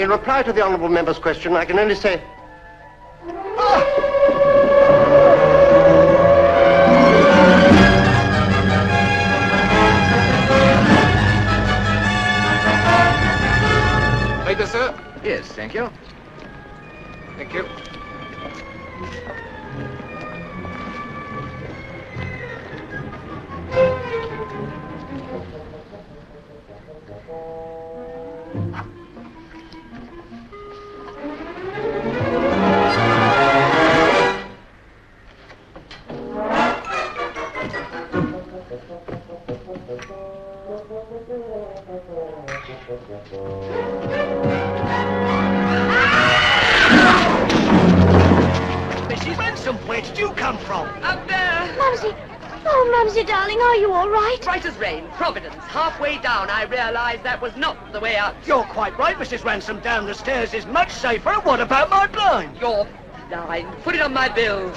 In reply to the honourable member's question, I can only say... Waiter, sir? Yes, thank you. Thank you. Mrs. Ransom, where did you come from? Up there. Mumsy! Oh, Mumsy, darling, are you all right? Right as rain, Providence. Halfway down, I realized that was not the way out. You're quite right, Mrs. Ransom. Down the stairs is much safer. What about my blind? Your blind. Put it on my bill.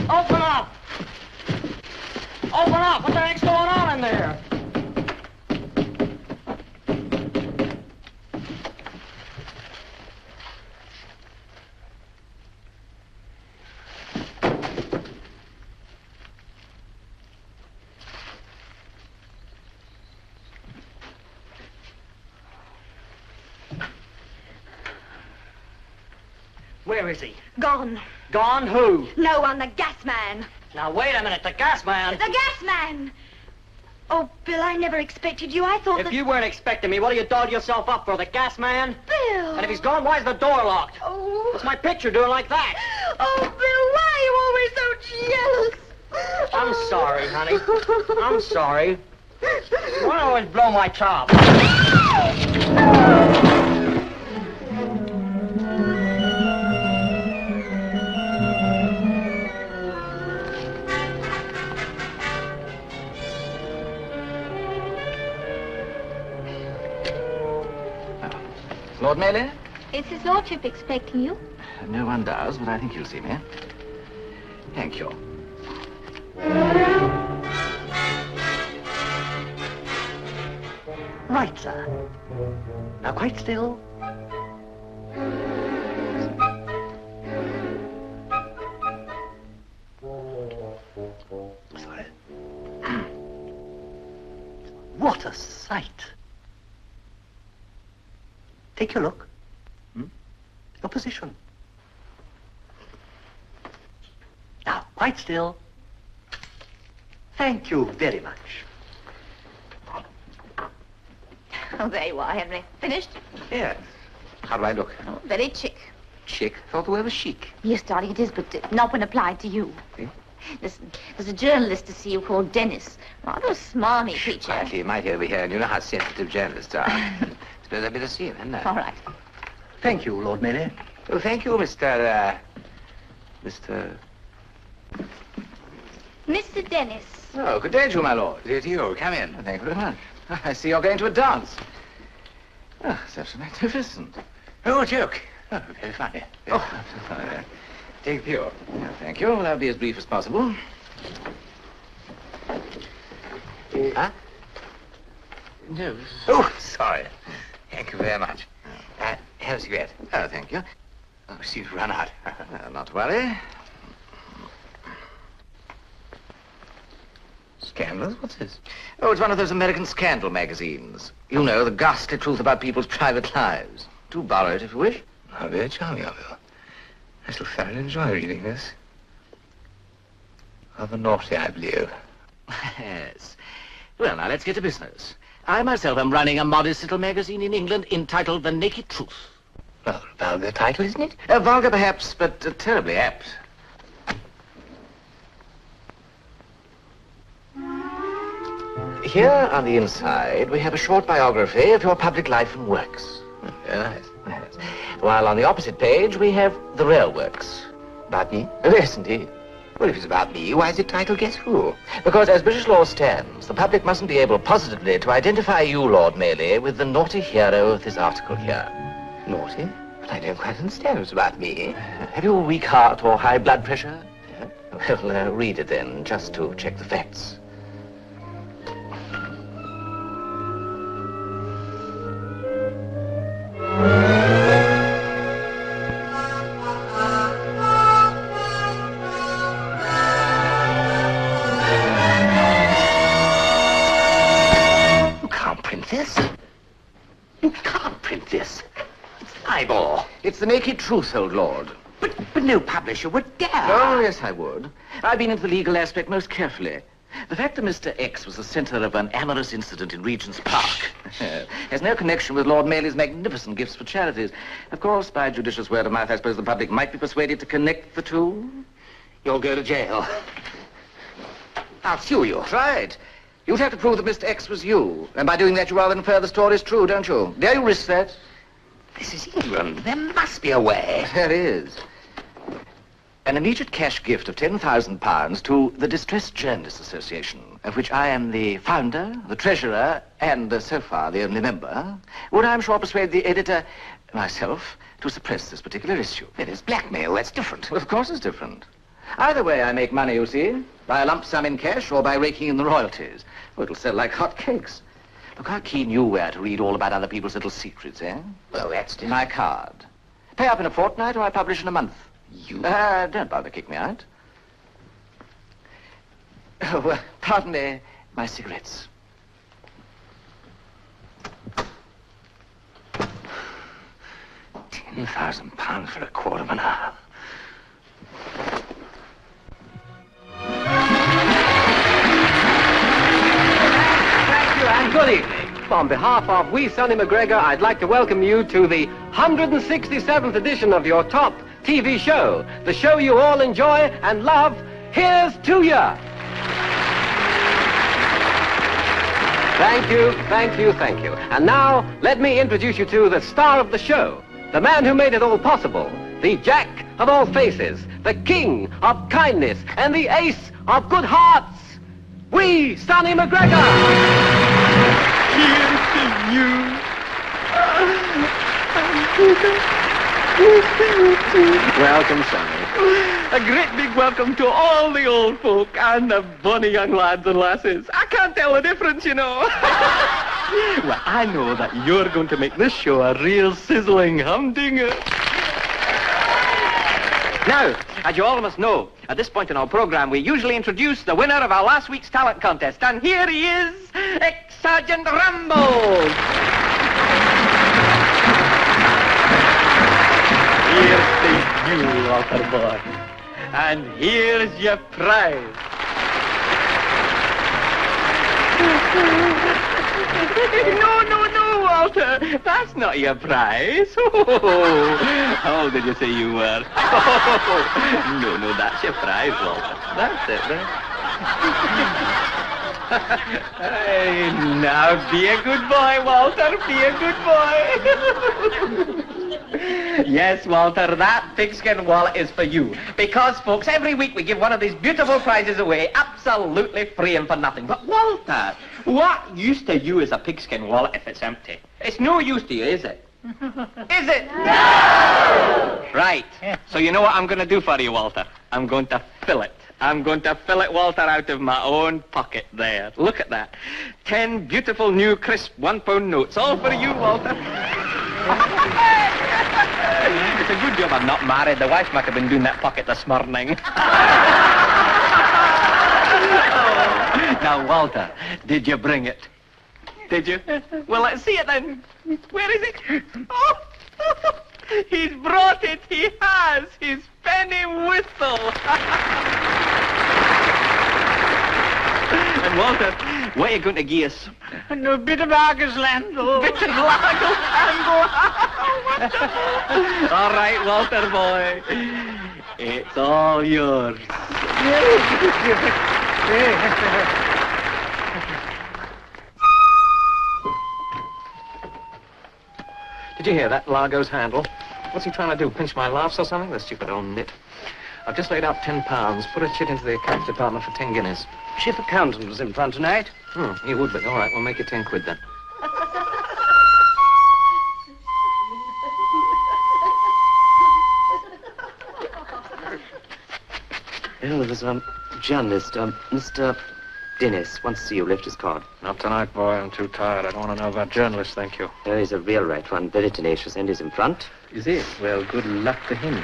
Open up! Open up! What the heck's going on in there? Where is he? Gone. Gone who? No one, the gas man. Now, wait a minute, the gas man. The gas man! Oh, Bill, I never expected you. I thought If you weren't expecting me, what do you doll yourself up for, the gas man? Bill! And if he's gone, why's the door locked? Oh. What's my picture doing like that? Oh, Bill, why are you always so jealous? I'm sorry, honey. I'm sorry. Why do you always blow my top? Lord Mayor? Is his lordship expecting you? No one does, but I think you'll see me. Thank you. Right, sir. Now, quite still. Sorry. What a sight. Take your look. Your position. Now, quite still. Thank you very much. Oh, there you are, Henry. Finished? Yes. How do I look? Oh, very chic. Chic? Thought the word was chic. Yes, darling, it is, but not when applied to you. See? Listen, there's a journalist to see you called Dennis. Rather a smarmy creature. Quietly, mighty over here, and you know how sensitive journalists are. Suppose I'd better see him, hadn't I? All right. Thank you, Lord Mayor. Oh, thank you, Mr. Mr. Dennis. Oh, good day to you, my lord. It is you. Come in. Thank you very much. I see you're going to a dance. Oh, such magnificent. Oh, a joke. Oh, very funny. Oh, take a few. Oh, thank you. I'll be as brief as possible. Huh? No. Oh, sorry. Thank you very much. Have a cigarette. Oh, thank you. Oh, see you've run out. Not to worry. Scandals? What's this? Oh, it's one of those American scandal magazines. You know, the ghastly truth about people's private lives. Do borrow it if you wish. How very charming of you. I shall thoroughly enjoy reading this. Rather naughty, I believe. Yes. Well, now, let's get to business. I myself am running a modest little magazine in England entitled The Naked Truth. Well, a vulgar title, isn't it? Vulgar, perhaps, but terribly apt. Here on the inside, we have a short biography of your public life and works. Very nice. Yes. While on the opposite page, we have the real works. About me? Yes, indeed. Well, if it's about me, why is it titled Guess Who? Because as British law stands, the public mustn't be able positively to identify you, Lord Mayley, with the naughty hero of this article here. Naughty? But I don't quite understand what's about me. Have you a weak heart or high blood pressure? Yeah. Well, read it then, just to check the facts. It's the naked truth, old lord. But no publisher would dare. Oh, yes, I would. I've been into the legal aspect most carefully. The fact that Mr. X was the centre of an amorous incident in Regent's Park has no connection with Lord Mayley's magnificent gifts for charities. Of course, by judicious word of mouth, I suppose the public might be persuaded to connect the two. You'll go to jail. I'll sue you. Try it. You'd have to prove that Mr. X was you. And by doing that, you rather infer the story's true, don't you? Dare you risk that? This is England. There must be a way. There is. An immediate cash gift of £10,000 to the Distressed Journalists Association, of which I am the founder, the treasurer, and so far the only member, would, I'm sure, persuade the editor, myself, to suppress this particular issue. It is blackmail. That's different. Well, of course it's different. Either way I make money, you see, by a lump sum in cash or by raking in the royalties. Oh, it'll sell like hot cakes. Look how keen you were to read all about other people's little secrets, eh? Well, that's different. My card. Pay up in a fortnight or I publish in a month. You... Don't bother kick me out. Oh, pardon me, my cigarettes. £10,000 for a quarter of an hour. Thank you and good evening. On behalf of We Sonny McGregor, I'd like to welcome you to the 167th edition of your top TV show, the show you all enjoy and love. Here's to ya! Thank you, thank you, thank you. And now, let me introduce you to the star of the show, the man who made it all possible, the Jack of all faces, the king of kindness, and the ace of good hearts, Wee Sonny McGregor! Here's to you. Welcome, Sonny. A great big welcome to all the old folk and the bonny young lads and lasses. I can't tell the difference, you know. Well, I know that you're going to make this show a real sizzling humdinger. Now, as you all must know, at this point in our program, we usually introduce the winner of our last week's talent contest. And here he is, Ex-Sergeant Rambo. Here's to you, Walter boy. And here's your prize. No, Walter. That's not your prize. How old did you say you were? No, that's your prize, Walter. That's it, right? Hey, now be a good boy, Walter. Be a good boy. Yes, Walter, that pigskin wallet is for you. Because, folks, every week we give one of these beautiful prizes away absolutely free and for nothing. But, Walter, what use to you is a pigskin wallet if it's empty? It's no use to you, is it? Is it? No! Right. So you know what I'm going to do for you, Walter? I'm going to fill it. I'm going to fill it, Walter, out of my own pocket there. Look at that. 10 beautiful new crisp £1 notes. All for you, Walter. It's a good job I'm not married. The wife might have been doing that pocket this morning. Now, Walter, did you bring it? Did you? Well, let's see it then. Where is it? Oh, he's brought it. He has. His penny whistle. And Walter, what are you going to give us? No bit of Argus Landau. Bit of Argus Landau. All right, Walter boy. It's all yours. Did you hear that, Largo's handle? What's he trying to do, pinch my laughs or something? The stupid old nit. I've just laid out £10. Put a chit into the accounts department for 10 guineas. Chief accountant was in front tonight. He would be. All right, we'll make it 10 quid then. Oh, there's a journalist, Mr. Dennis, wants to see you. Left his card. Not tonight, boy. I'm too tired. I don't want to know about journalists, thank you. Oh, he's a real right one, very tenacious, and he's in front. Is he? Well, good luck to him.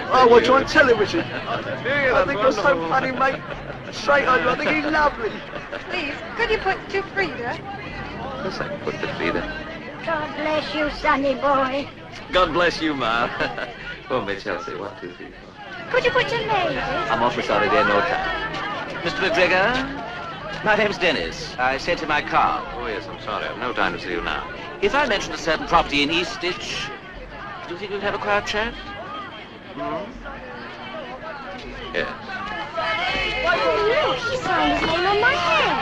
I watch you on television. I think you're so funny, mate. Straight on you. I think he's lovely. Please, could you put to Frida? Of course I can put to Frida. God bless you, sonny boy. God bless you, Ma. Oh, Miss Chelsea, 1, 2, 3, 4. Could you put your name? I'm awfully sorry, dear, no time. Mr. McGregor, my name's Dennis. I sent him my card. Oh, yes, I'm sorry. I've no time to see you now. If I mentioned a certain property in Eastitch, do you think we'd have a quiet chat? Yes. Look, he signed his name on my hand.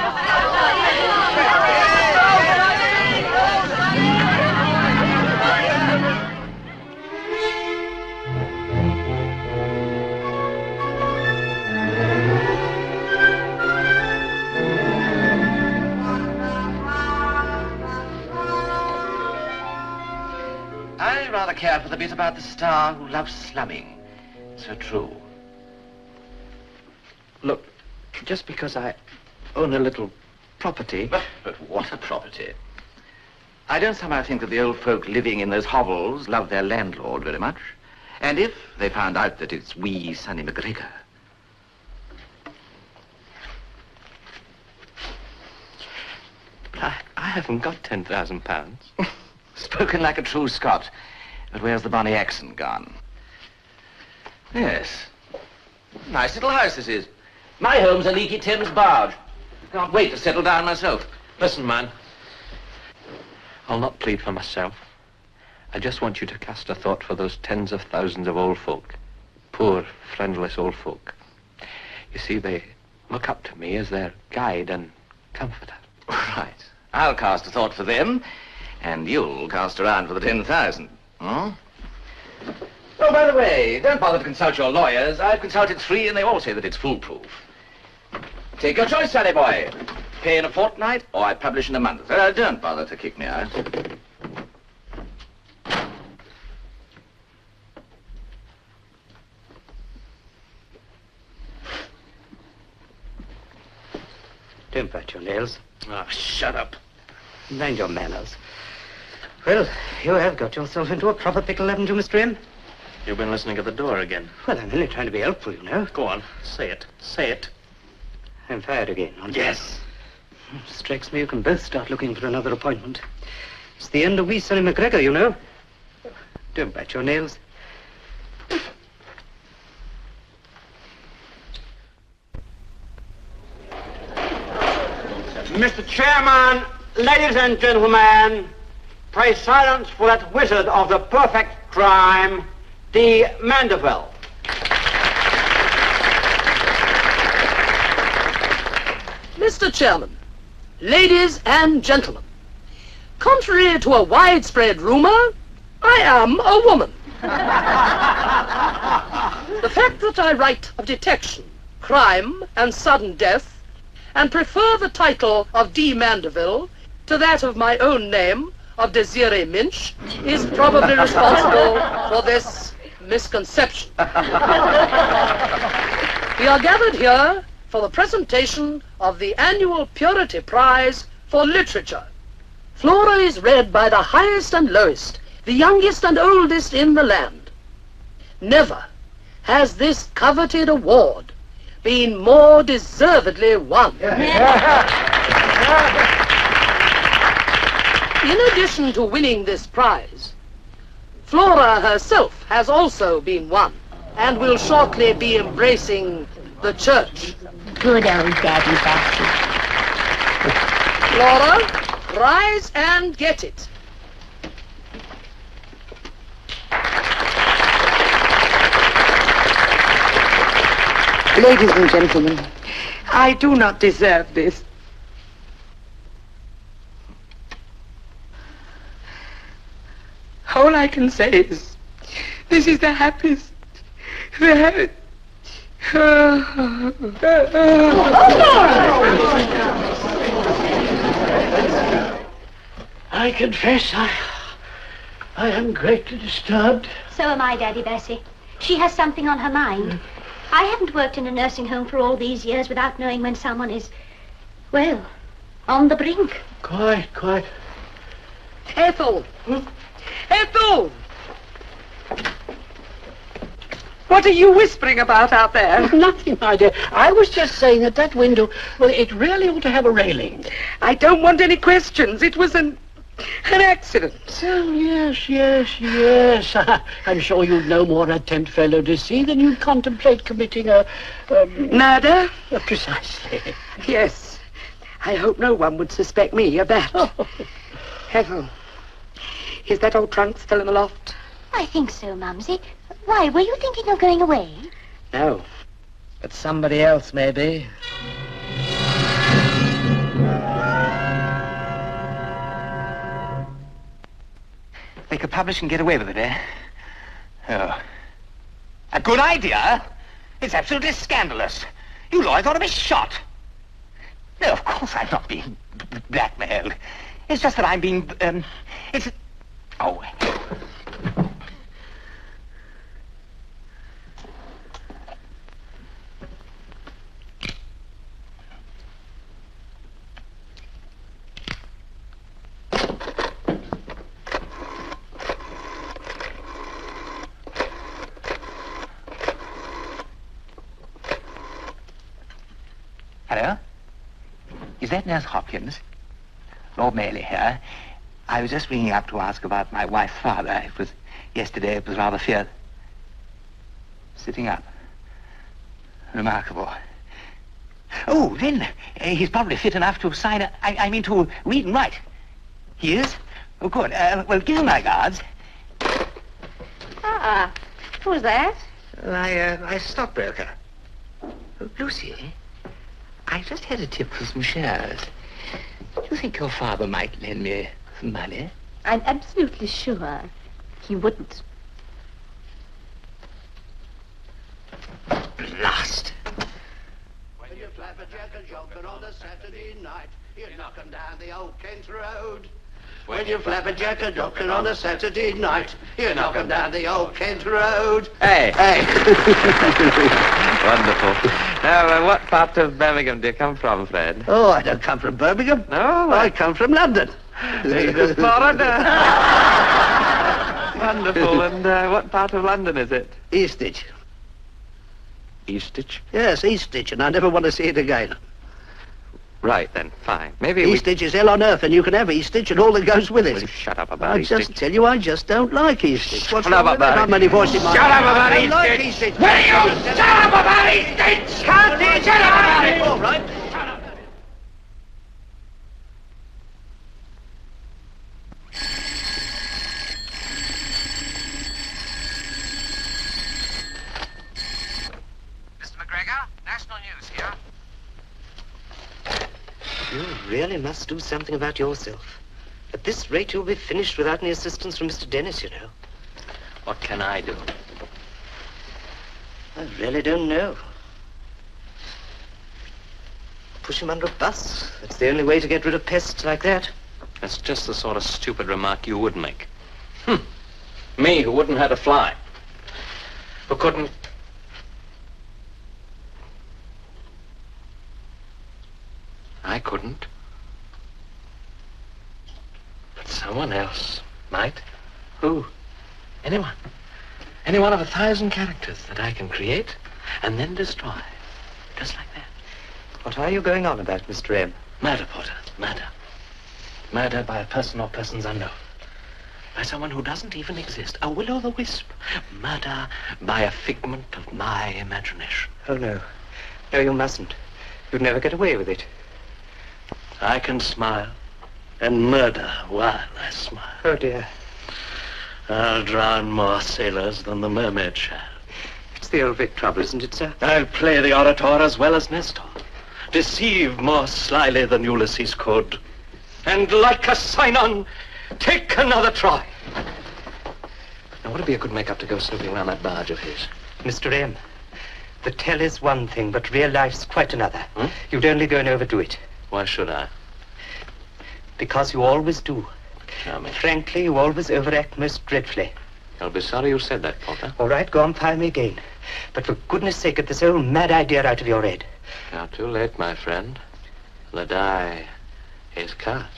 I rather care for the bit about the star who loves slumming. So true. Look, just because I own a little property... But what a property. I don't somehow think that the old folk living in those hovels love their landlord very much. And if they found out that it's wee Sonny McGregor... But I haven't got £10,000. Spoken like a true Scot. But where's the bonny accent gone? Yes. Nice little house this is. My home's a leaky Thames barge. Can't wait to settle down myself. Listen, man. I'll not plead for myself. I just want you to cast a thought for those tens of thousands of old folk. Poor, friendless old folk. You see, they look up to me as their guide and comforter. Right. I'll cast a thought for them, and you'll cast around for the 10,000. Hmm? Oh, by the way, don't bother to consult your lawyers. I've consulted 3, and they all say that it's foolproof. Take your choice, Sonny boy. Pay in a fortnight, or I publish in a month. Don't bother to kick me out. Don't bite your nails. Oh, shut up. Mind your manners. Well, you have got yourself into a proper pickle, haven't you, Mr. M? You've been listening at the door again. Well, I'm only trying to be helpful, you know. Go on, say it. Say it. I'm fired again, aren't you? Yes. Strikes me you can both start looking for another appointment. It's the end of wee Sonny McGregor, you know. Don't bite your nails. Mr. Chairman, ladies and gentlemen, pray silence for that wizard of the perfect crime, D. Mandeville. Mr. Chairman, ladies and gentlemen, contrary to a widespread rumor, I am a woman. The fact that I write of detection, crime, and sudden death, and prefer the title of D. Mandeville, to that of my own name, of Desiree Minch, is probably responsible for this misconception. We are gathered here for the presentation of the annual Purity Prize for Literature. Flora is read by the highest and lowest, the youngest and oldest in the land. Never has this coveted award been more deservedly won. In addition to winning this prize, Flora herself has also been won and will shortly be embracing the church. Good old Daddy Bessie. Flora, rise and get it. Ladies and gentlemen, I do not deserve this. All I can say is, this is the happiest, I confess I am greatly disturbed. So am I, Daddy Bessie. She has something on her mind. I haven't worked in a nursing home for all these years without knowing when someone is, well, on the brink. Quite. Ethel! Ethel! What are you whispering about out there? Nothing, my dear. I was just saying that that window, well, it really ought to have a railing. I don't want any questions. It was an accident. Oh, yes. I'm sure you'd no more attempt fellow deceit than you'd contemplate committing a murder? Precisely. Yes. I hope no one would suspect me of that. Ethel, is that old trunk still in the loft? I think so, Mumsy. Why, were you thinking of going away? No, but somebody else, maybe. They could publish and get away with it, eh? Oh. A good idea? It's absolutely scandalous. You lawyers ought to be shot. No, of course I'm not being blackmailed. It's just that I'm being, it's... Oh. Hello? Is that Nurse Hopkins? Lord Mailey here. I was just ringing up to ask about my wife's father. Yesterday it was rather fierce. Sitting up. Remarkable. Oh, then, he's probably fit enough to sign I mean to read and write. He is? Oh, good. Well, give him my regards. Ah, who's that? My stockbroker. Oh, Lucy, I just had a tip for some shares. Do you think your father might lend me some money? I'm absolutely sure he wouldn't. Blast! When you flap a jack and joker on a Saturday night, you're knocking down the old Kent Road. When you flap a jack and joker on a Saturday night, you're knocking down the old Kent Road. Hey! Wonderful. Now, what part of Birmingham do you come from, Fred? Oh, I don't come from Birmingham. No? I come from London. The foreigner. Wonderful. And what part of London is it? Eastich. Eastich? Yes, Eastich, and I never want to see it again. Right, then. Fine. Maybe Eastich is hell on earth, and you can have Eastich and all that goes with it. Will you shut up about I Eastich? just tell you, I just don't like Eastich. What's Shut up wrong with about it? it. How many voices Shut up about I don't like Eastich. Eastich. Will you shut up about Eastich? Can't you shut up about it? All right. Mr. McGregor, National News here. You really must do something about yourself. At this rate, you'll be finished without any assistance from Mr. Dennis, you know. What can I do? I really don't know. Push him under a bus. That's the only way to get rid of pests like that. That's just the sort of stupid remark you would make. Me, who wouldn't hurt a fly. Who couldn't... I couldn't. But someone else might. Who? Anyone. Any one of 1,000 characters that I can create and then destroy. Just like that. What are you going on about, Mr. M? Murder, Porter. Murder. Murder by a person or persons unknown. By someone who doesn't even exist. A will-o'-the-wisp. Murder by a figment of my imagination. Oh, no. No, you mustn't. You'd never get away with it. I can smile and murder while I smile. Oh, dear. I'll drown more sailors than the mermaid shall. It's the old Vic trouble, isn't it, sir? I'll play the orator as well as Nestor. Deceive more slyly than Ulysses could. And like a Sinon, take another try. Now, would it be a good make-up to go snooping around that barge of his? Mr. M, the tell is one thing, but real life's quite another. You'd only go and overdo it. Why should I? Because you always do. Charming. Frankly, you always overact most dreadfully. I'll be sorry you said that, Porter. All right, go on, fire me again. But for goodness sake, get this old mad idea out of your head. Not too late, my friend. The die is cast.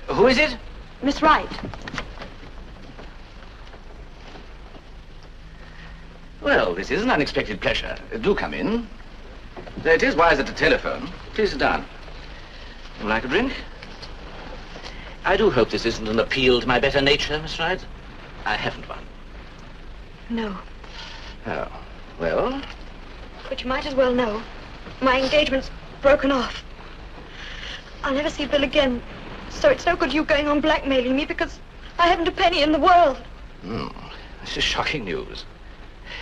Who is it? Miss Wright. Well, this is an unexpected pleasure. Do come in. It is wiser to telephone. Please sit down. Would you like a drink? I do hope this isn't an appeal to my better nature, Miss Wright. I haven't one. No. Oh, well? But you might as well know. My engagement's broken off. I'll never see Bill again. So it's no good you going on blackmailing me because I haven't a penny in the world. This is shocking news.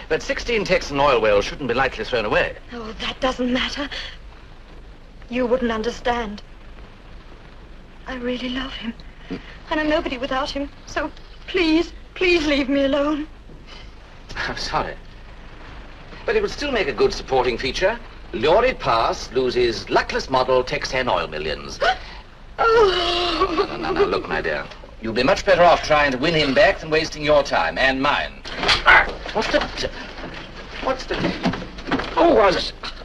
But 16 Texan oil wells shouldn't be lightly thrown away. Oh, that doesn't matter. You wouldn't understand. I really love him. And I'm nobody without him. So please, please leave me alone. I'm sorry. But it would still make a good supporting feature. Lurid past loses luckless model Texan oil millions. Oh. No, look, my dear. You'll be much better off trying to win him back than wasting your time and mine. What's the... Oh,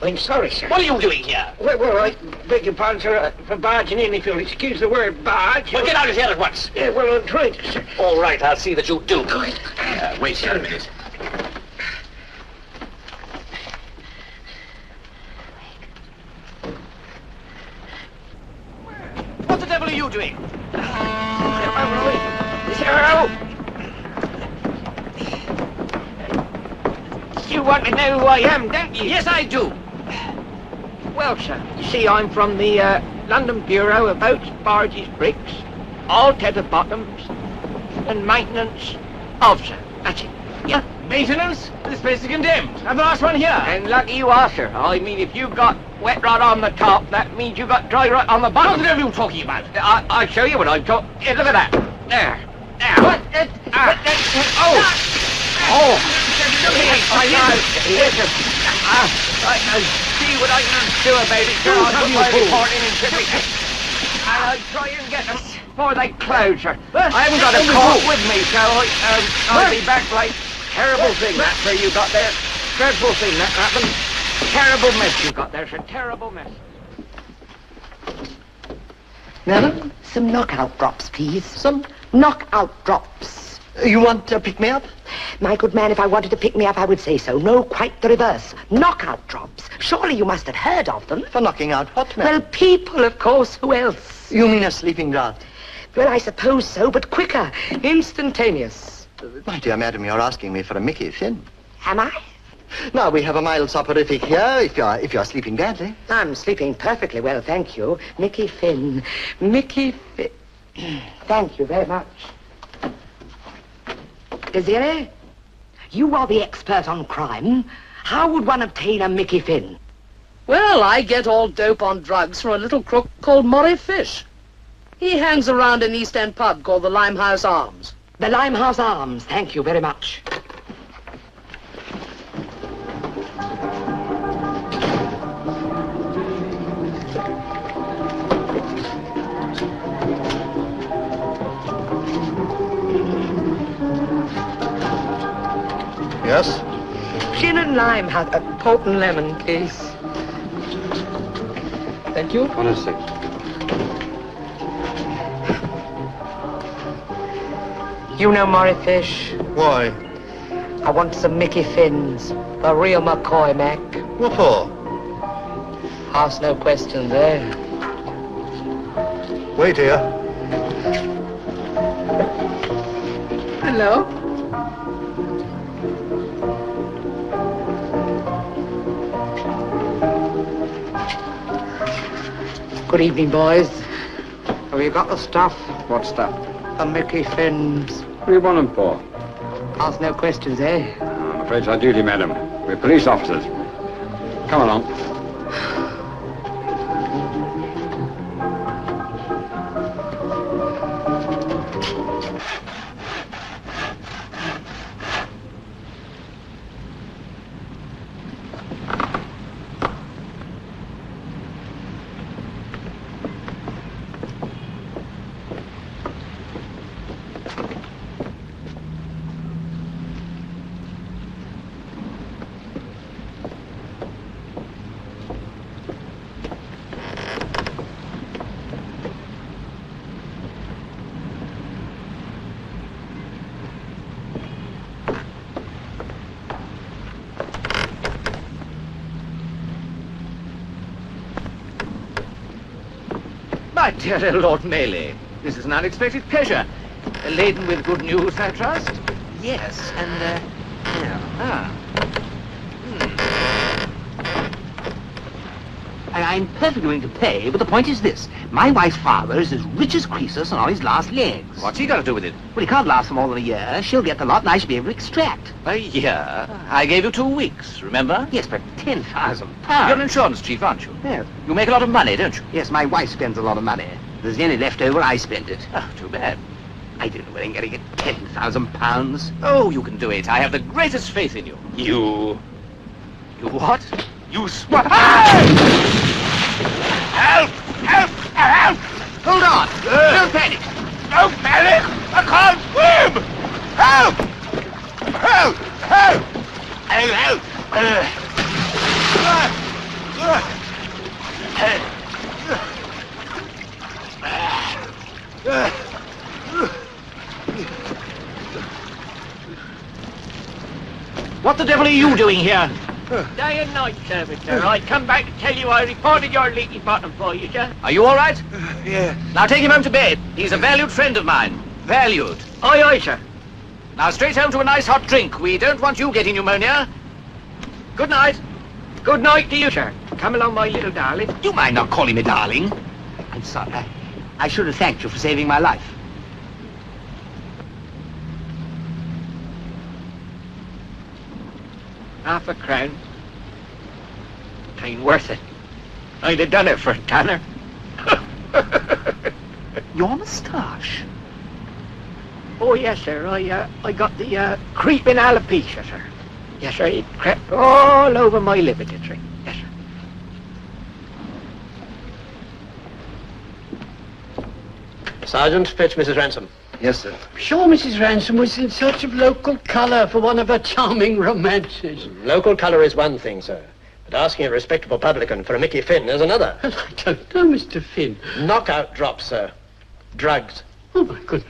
I'm sorry, sir. What are you doing here? Well, I beg your pardon, sir, for barging in, if you'll excuse the word barge. Well, get out of here at once. Yeah, well, I'm trying to, sir. All right, I'll see that you do. Wait here a minute. What the devil are you doing? You want to know who I am, don't you? Yes, I do. Well, sir, you see, I'm from the London Bureau of Boats, Barges, Bricks, all tether bottoms, and maintenance of, sir. That's it. Yeah. Maintenance? This place is condemned. I'm the last one here. And lucky you are, sir. I mean, if you got wet rot on the top, that means you got dry rot on the bottom. What the devil are you talking about? I'll show you what I'm talking. Look at that. There. There. What? Oh! Listen. I'll see what I can do about it, sir. I'll put my report in and and I'll try and get them before they close, sir. I haven't got a coat with me, so I'll be back like... Terrible thing that, sir, you got there. Dreadful thing that happened. Terrible mess you got there, sir. Terrible mess. Madam, some knockout drops, please. Some knockout drops. You want to pick me up? My good man, if I wanted to pick me up, I would say so. No, quite the reverse. Knockout drops. Surely you must have heard of them. For knocking out what, ma'am? Well, people, of course. Who else? You mean a sleeping draught? Well, I suppose so, but quicker. Instantaneous. My dear madam, you're asking me for a Mickey Finn. Am I? Now, we have a mild soporific here, if you're sleeping badly. I'm sleeping perfectly well, thank you. Mickey Finn. Mickey Finn. Thank you very much. Desiree, you are the expert on crime. How would one obtain a Mickey Finn? Well, I get all dope on drugs from a little crook called Murray Fish. He hangs around an East End pub called the Limehouse Arms. The Limehouse Arms, thank you very much. Yes? Gin and lime has a port and lemon, please. Thank you. 1 and 6. You know Murray Fish? Why? I want some Mickey Finns. The real McCoy, Mac. What for? Ask no questions, eh? Wait here. Hello? Good evening, boys. Have you got the stuff? What stuff? The Mickey Finns. What do you want them for? Ask no questions, eh? I'm afraid it's our duty, madam. We're police officers. Come along. My dear Lord Mayley, this is an unexpected pleasure. Laden with good news, I trust? Yes, and, yeah. I'm perfectly willing to pay, but the point is this. My wife's father is as rich as Croesus and on his last legs. What's he got to do with it? Well, he can't last for more than a year. She'll get the lot and I shall be able to extract. A year? I gave you 2 weeks, remember? Yes, but £10,000. You're an insurance chief, aren't you? Yes. You make a lot of money, don't you? Yes, my wife spends a lot of money. If there's any left over, I spend it. Oh, too bad. I don't know whether I'm going to get £10,000. Oh, you can do it. I have the greatest faith in you. You what? You swat. Help! Help! Help! Hold on! Don't panic! Don't panic! I can't swim! Help! Help! Help! Help! What the devil are you doing here? Day and night, servitor. I come back to tell you I reported your leaky bottom for you, sir. Are you all right? Yeah. Now take him home to bed. He's a valued friend of mine. Valued. Aye, aye, sir. Now straight home to a nice hot drink. We don't want you getting pneumonia. Good night. Good night to you, sir. Come along, my little darling. You mind not calling me darling? I'm sorry. I should have thanked you for saving my life. £0.50. Ain't worth it. I'd have done it for a tanner. Your moustache? Oh, yes, sir. I got the creeping alopecia, sir. Yes, sir. It crept all over my liberty tree. Yes, sir. Sergeant, fetch Mrs. Ransom. Yes, sir. Sure Mrs. Ransom was in search of local colour for one of her charming romances. Local colour is one thing, sir. But asking a respectable publican for a Mickey Finn is another. I don't know, Mr. Finn. Knockout drops, sir. Drugs. Oh, my goodness.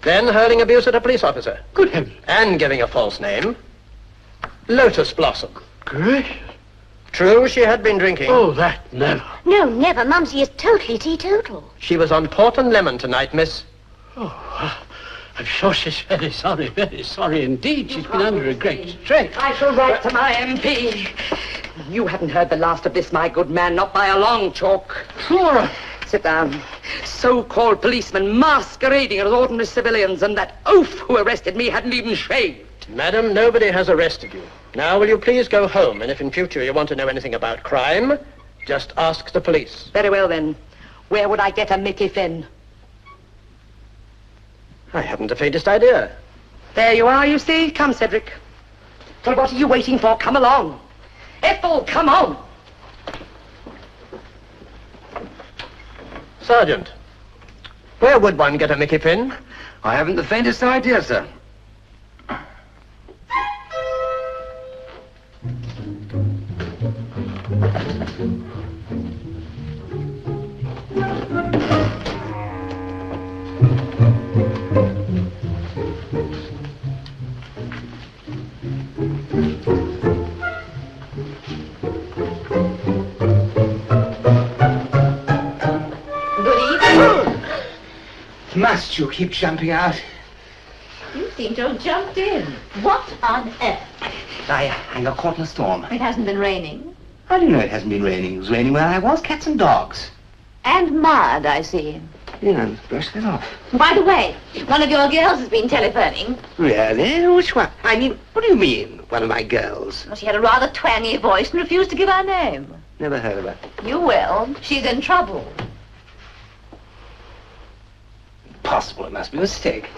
Then hurling abuse at a police officer. Good heavens. And giving a false name. Lotus Blossom. Gracious. True, she had been drinking. Oh, that never. No, never. Mumsy is totally teetotal. She was on port and lemon tonight, miss. Oh, I'm sure she's very sorry indeed. She's been under a great strain. I shall write to my MP. You haven't heard the last of this, my good man, not by a long chalk. Flora. Sit down. So-called policemen masquerading as ordinary civilians, and that oaf who arrested me hadn't even shaved. Madam, nobody has arrested you. Now, will you please go home, and if in future you want to know anything about crime, just ask the police. Very well, then. Where would I get a Mickey Finn? I haven't the faintest idea. There you are, you see. Come, Cedric. Well, what are you waiting for? Come along. Ethel, come on. Sergeant, where would one get a Mickey Finn? I haven't the faintest idea, sir. Must you keep jumping out? You seem to have jumped in. What on earth? I got caught in a storm. It hasn't been raining. How do you know it hasn't been raining? It was raining where I was. Cats and dogs. And mud, I see. Yeah, brush that off. By the way, one of your girls has been telephoning. Really? Which one? I mean, what do you mean, one of my girls? Well, she had a rather twangy voice and refused to give her name. Never heard of her. You will. She's in trouble. Possible, it must be a mistake.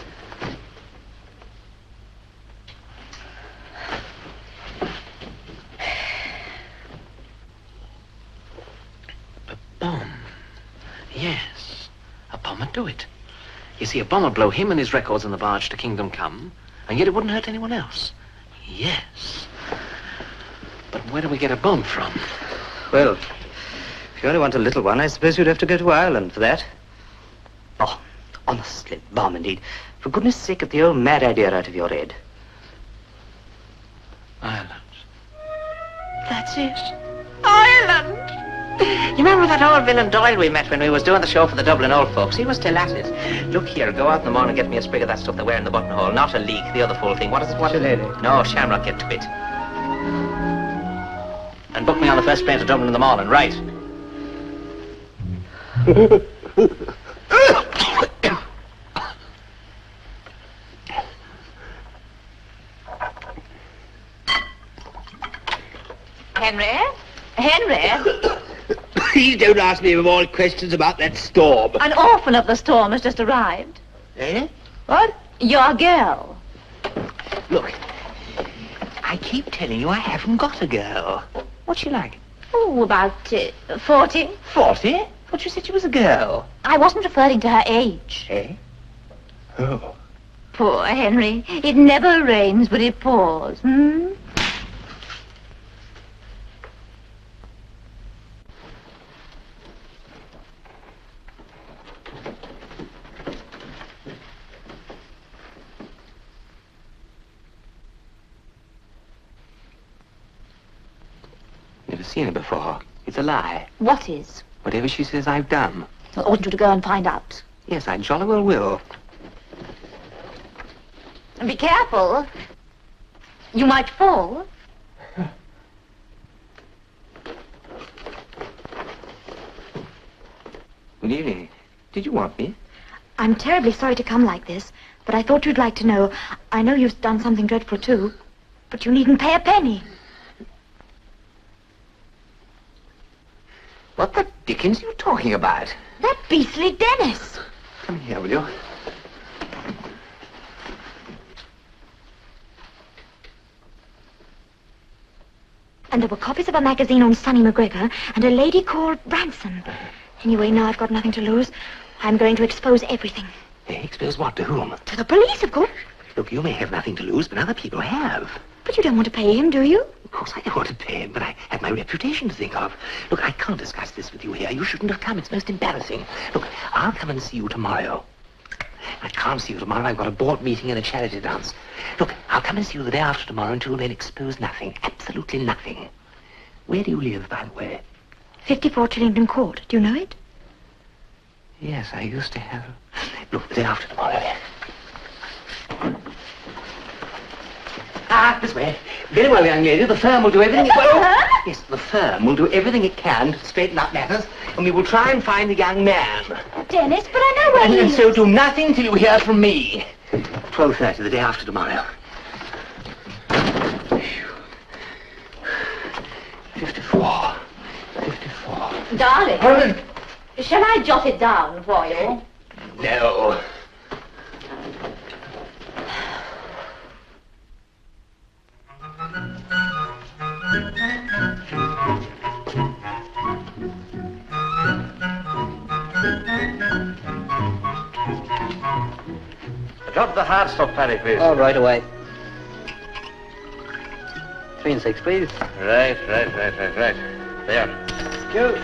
A bomb. Yes. A bomb would do it. You see, a bomb would blow him and his records on the barge to Kingdom Come, and yet it wouldn't hurt anyone else. Yes. But where do we get a bomb from? Well, if you only want a little one, I suppose you'd have to go to Ireland for that. Oh, honestly, bomb indeed. For goodness sake, get the old mad idea out of your head. Ireland. That's it. Ireland! You remember that old villain Doyle we met when we was doing the show for the Dublin old folks? He was still at it. Look here, go out in the morning and get me a sprig of that stuff they wear in the buttonhole. Not a leek, the other full thing. What is it? What? Shirley. No, Shamrock, get to it. And book me on the first train to Dublin in the morning, right? Henry? Henry? Please don't ask me more questions about that storm. An orphan of the storm has just arrived. Eh? What? Your girl. Look, I keep telling you I haven't got a girl. What's she like? Oh, about 40. 40? But you said she was a girl. I wasn't referring to her age. Eh? Oh. Poor Henry. It never rains, but it pours. Hmm? Never seen her before. It's a lie. What is? Whatever she says I've done. I want you to go and find out. Yes, I jolly well will. And be careful. You might fall. Good evening. Did you want me? I'm terribly sorry to come like this, but I thought you'd like to know. I know you've done something dreadful, too, but you needn't pay a penny. What the dickens are you talking about? That beastly Dennis. Come here, will you? And there were copies of a magazine on Sonny McGregor and a lady called Branson. Anyway, now I've got nothing to lose. I'm going to expose everything. Hey, expose what? To whom? To the police, of course. Look, you may have nothing to lose, but other people have. But you don't want to pay him, do you? Of course I don't want to pay him, but I have my reputation to think of. Look, I can't discuss this with you here. You shouldn't have come. It's most embarrassing. Look, I'll come and see you tomorrow. I can't see you tomorrow. I've got a board meeting and a charity dance. Look, I'll come and see you the day after tomorrow. Until then, expose nothing. Absolutely nothing. Where do you live, by the way? 54 Chillington Court. Do you know it? Yes, I used to have... Look, the day after tomorrow. Ah, this way. Very well, young lady. The firm will do everything... Yes, the firm will do everything it can to straighten up matters. and we will try and find the young man. Dennis, but I know where he And is. so do nothing till you hear from me. 12:30, the day after tomorrow. 54. Darling, shall I jot it down for you? No. Drop the hard stuff, Paddy, please. Oh, right away. 3 and 6, please. Right. There. Go.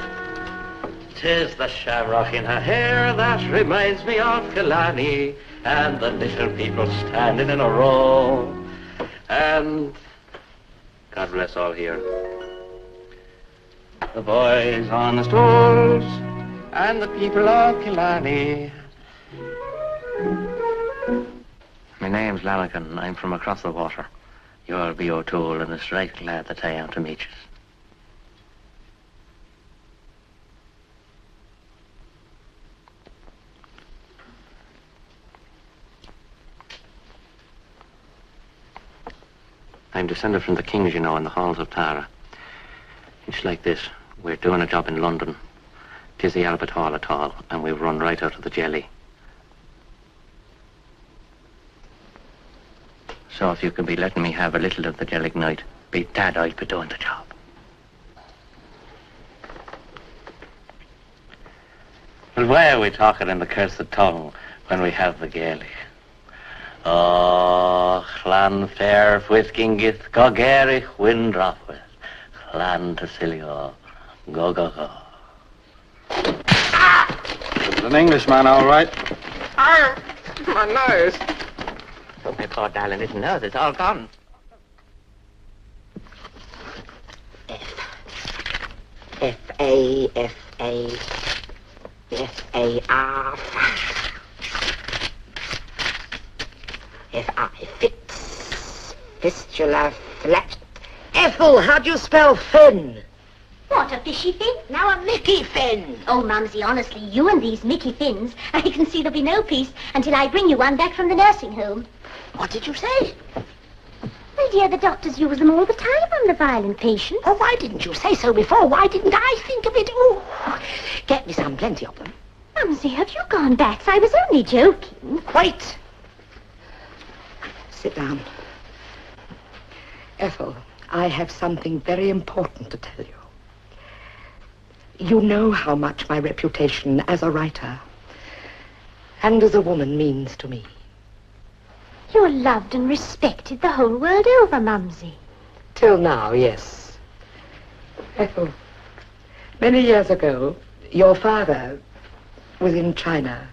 'Tis the shamrock in her hair that reminds me of Killarney, and the little people standing in a row. And God bless all here. The boys on the stools, and the people of Killarney. My name's Lanigan. I'm from across the water. You'll be O'Toole, and it's right glad that I am to meet you. I'm descended from the kings, you know, in the halls of Tara. It's like this. We're doing a job in London. 'Tis the Albert Hall at all, and we've run right out of the jelly. So if you can be letting me have a little of the jelly night, be dad, I'd be doing the job. Well, why are we talking in the cursed tongue when we have the Gaelic? Oh, Chlan fair Whiskingith, Gogerich Windropwith, Chlan Tasilio, go. It's an Englishman, all right. Ah, my nose. Oh, my poor darling little nose, it's all gone. F-A-R. F-I, fits, fistula, flat. Ethel, how do you spell fin? What, a fishy fin? Now a Mickey fin. Oh, Mumsy, honestly, you and these Mickey fins, I can see there'll be no peace until I bring you one back from the nursing home. What did you say? Well, dear, the doctors use them all the time on the violent patients. Oh, why didn't you say so before? Why didn't I think of it? Oh, get me some, plenty of them. Mumsy, have you gone back? I was only joking. Wait. Sit down. Ethel, I have something very important to tell you. You know how much my reputation as a writer and as a woman means to me. You're loved and respected the whole world over, Mumsy. Till now, yes. Ethel, many years ago, your father was in China.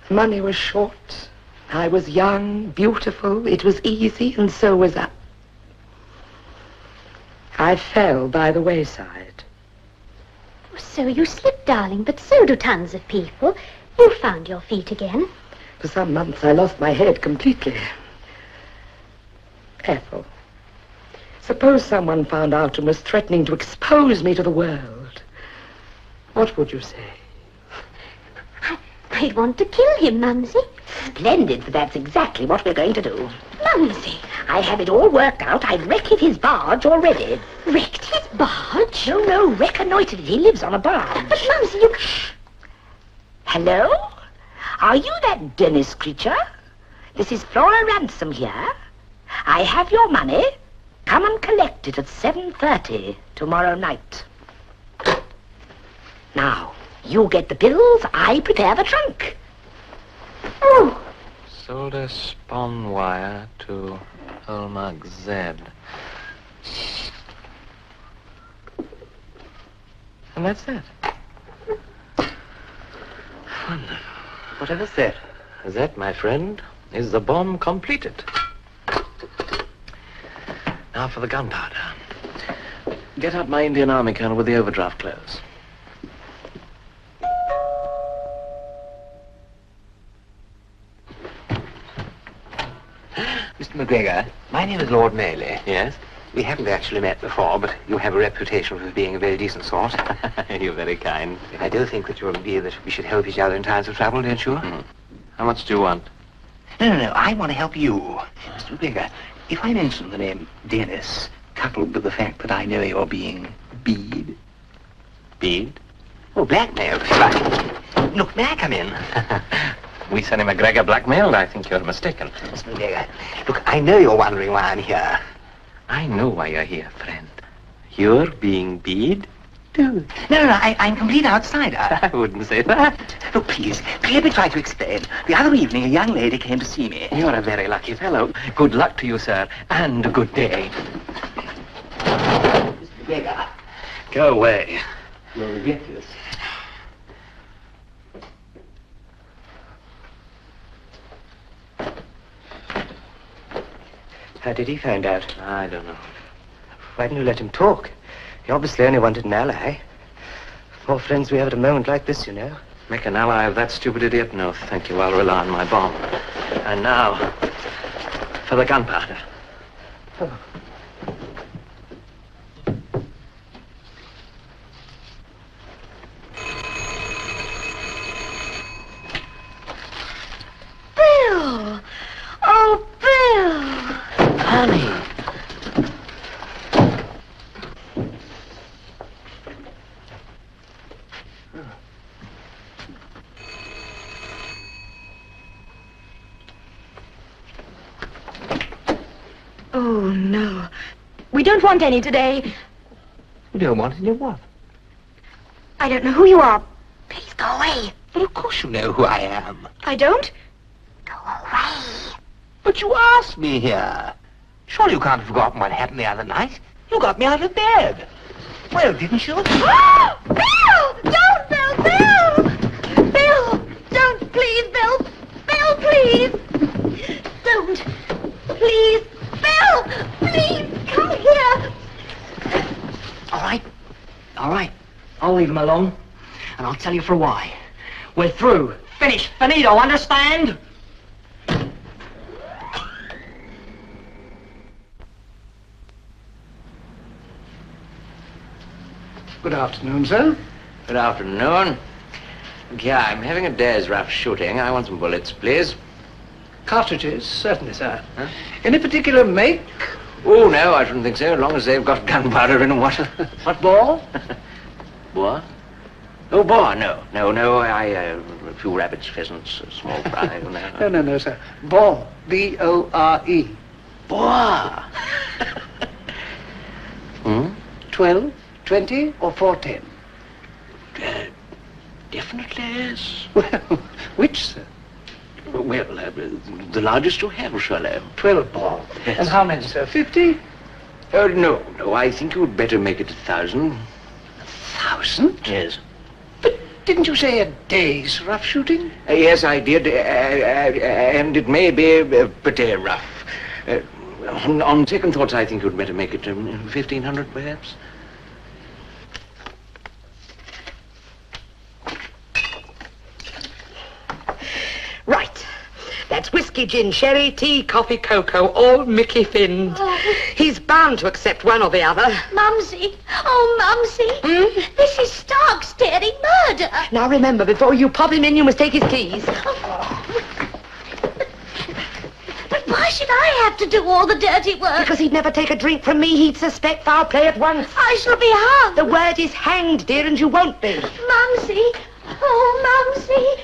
Money was short. I was young, beautiful. It was easy, and so was I. I fell by the wayside. Oh, so you slipped, darling, but so do tons of people. You found your feet again. For some months, I lost my head completely. Ethel, suppose someone found out and was threatening to expose me to the world. What would you say? I'd want to kill him, Mumsy. Splendid, for that's exactly what we're going to do. Mumsy. I have it all worked out. I've wrecked his barge already. Wrecked his barge? No, reconnoitered it. He lives on a barge. But, Mumsy, you... Hello? Are you that Dennis creature? This is Flora Ransom here. I have your money. Come and collect it at 7:30 tomorrow night. Now, you get the bills, I prepare the trunk. Oh! Sold a spawn wire to Hallmark Z. And that's it. Wonderful. Whatever's that? That, my friend, is the bomb completed. Now for the gunpowder. Get out my Indian Army colonel with the overdraft clothes. Mr. McGregor, my name is Lord Mayley. Yes? We haven't actually met before, but you have a reputation for being a very decent sort. You're very kind. I do think that you'll agree that we should help each other in times of trouble, don't you? How much do you want? No. I want to help you. Mr. Bigger, if I mention the name Dennis, coupled with the fact that I know you're being bead. Bead? Oh, blackmailed, if you like. Look, may I come in? We Sonny McGregor blackmailed? I think you're mistaken. Mr. Bigger, look, I know you're wondering why I'm here. I know why you're here, friend. You're being bead? No, I'm a complete outsider. I wouldn't say that. Look, please, let me try to explain. The other evening, a young lady came to see me. You're a very lucky fellow. Good luck to you, sir, and a good day. Mr. Bigger. Go away. You'll regret this. How did he find out? I don't know. Why didn't you let him talk? He obviously only wanted an ally. More friends we have at a moment like this, you know. Make an ally of that stupid idiot? No, thank you. I'll rely on my bomb. And now, for the gunpowder. Oh. Bill! Oh, Bill! Honey. Oh, no. We don't want any today. You don't want any what? I don't know who you are. Please go away. Well, of course you know who I am. I don't? Go away. But you asked me here. Surely you can't have forgotten what happened the other night. You got me out of bed. Well, didn't you? Bill! Don't, Bill! Bill! Bill! Don't, please, Bill! Bill, please! Don't. Please. Bill! Please, come here! All right. I'll leave him alone. And I'll tell you for why. We're through. Finished. Finito, understand? Good afternoon, sir. Good afternoon. Yeah, I'm having a day's rough shooting. I want some bullets, please. Cartridges, certainly, sir. Huh? Any particular make? Oh, no, I shouldn't think so, as long as they've got gunpowder in them. What ball? Boar? Oh, boar, no. A few rabbits, pheasants, a small fry, No, sir. Bore. B-O-R-E. Boar. 12, 20, or 410? Definitely yes. Well, which, sir? Well, the largest you have, Shirley. 12 ball. Yes. And how many, sir? 50? No. I think you'd better make it 1,000. 1,000? Yes. But didn't you say a day's rough shooting? Yes, I did, and it may be pretty rough. On second thoughts, I think you'd better make it 1,500, perhaps. Right. That's whiskey, gin, sherry, tea, coffee, cocoa, all Mickey Finned. Oh. He's bound to accept one or the other. Mumsy. Oh, Mumsy. This is stark, staring murder. Now remember, before you pop him in, you must take his keys. But why should I have to do all the dirty work? Because he'd never take a drink from me. He'd suspect foul play at once. I shall be hung. The word is hanged, dear, and you won't be. Mumsy. Oh, Mumsy.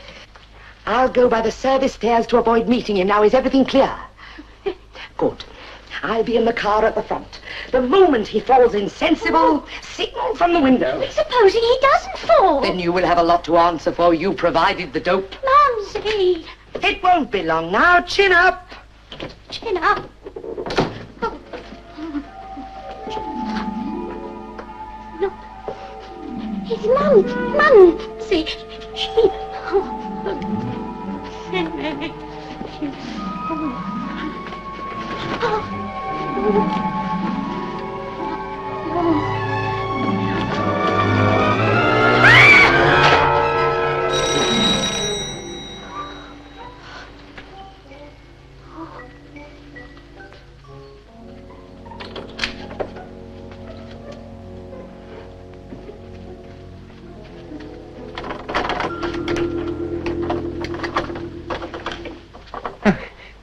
I'll go by the service stairs to avoid meeting him. Now, is everything clear? Good. I'll be in the car at the front. The moment he falls insensible, signal from the window. But supposing he doesn't fall? Then you will have a lot to answer for. You provided the dope. Mumsy. It won't be long now. Chin up. Chin up. Oh. Look. It's Mumsy. She... Oh.